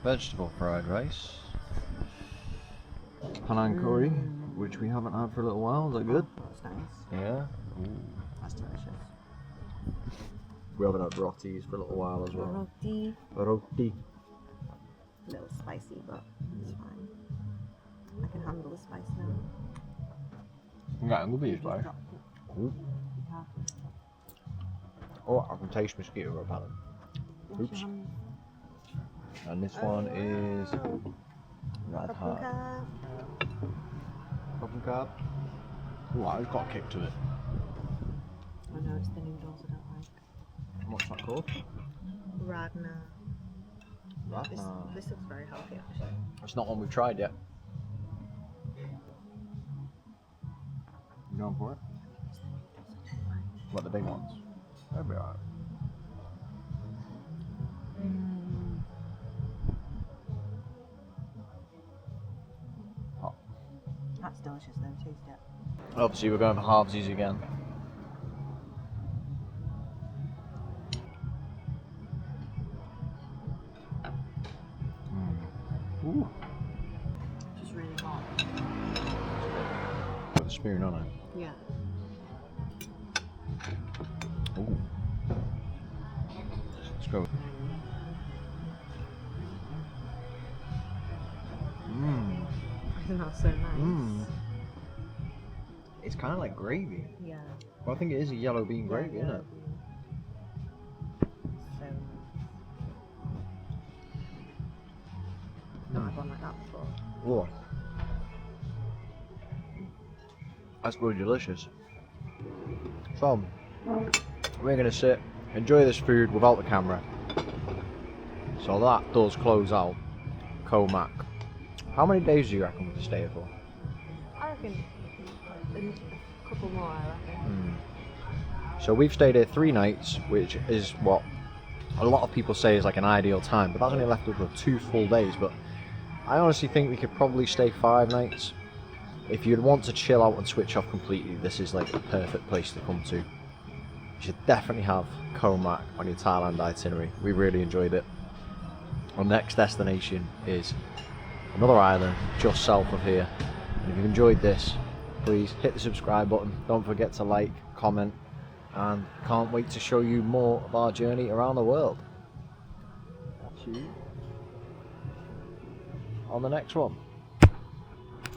vegetable fried rice. Panang curry, which we haven't had for a little while. Is that good? That's nice. Yeah. That's delicious. We haven't had rotis for a little while as well. Roti. Roti. A little spicy, but it's fine. I can handle the spice now. Enggak, gue bisa spice. Oh, I can taste mosquito repellent. Oops. And this one is red hot. Cococape. Ooh, it's got a kick to it. I know, it's the noodles I don't like. What's that called? Ragnar. Ragnar. This looks very healthy actually. It's not one we've tried yet. You going for it? What, the big ones? They'll be alright. That's delicious though, taste it. Obviously, we're going for halvesies again. Ooh. Just really hot. Put the spoon on it. Yeah. Ooh. Let's go. Mmm. I think that's so nice. Mmm. It's kind of like gravy. Yeah. Well, I think it is a yellow bean gravy, isn't it? So nice. Not had one like that before. Whoa. That's really delicious. So, we're going to sit, enjoy this food without the camera. So that does close out Koh Mak. How many days do you reckon we could stay here for? I reckon a couple more, I reckon. So we've stayed here 3 nights, which is what a lot of people say is like an ideal time, but that's only left us with 2 full days. But I honestly think we could probably stay 5 nights. If you'd want to chill out and switch off completely, this is like the perfect place to come to. You should definitely have Koh Mak on your Thailand itinerary. We really enjoyed it. Our next destination is another island just south of here. And if you've enjoyed this, please hit the subscribe button. Don't forget to like, comment, and can't wait to show you more of our journey around the world. Catch you on the next one.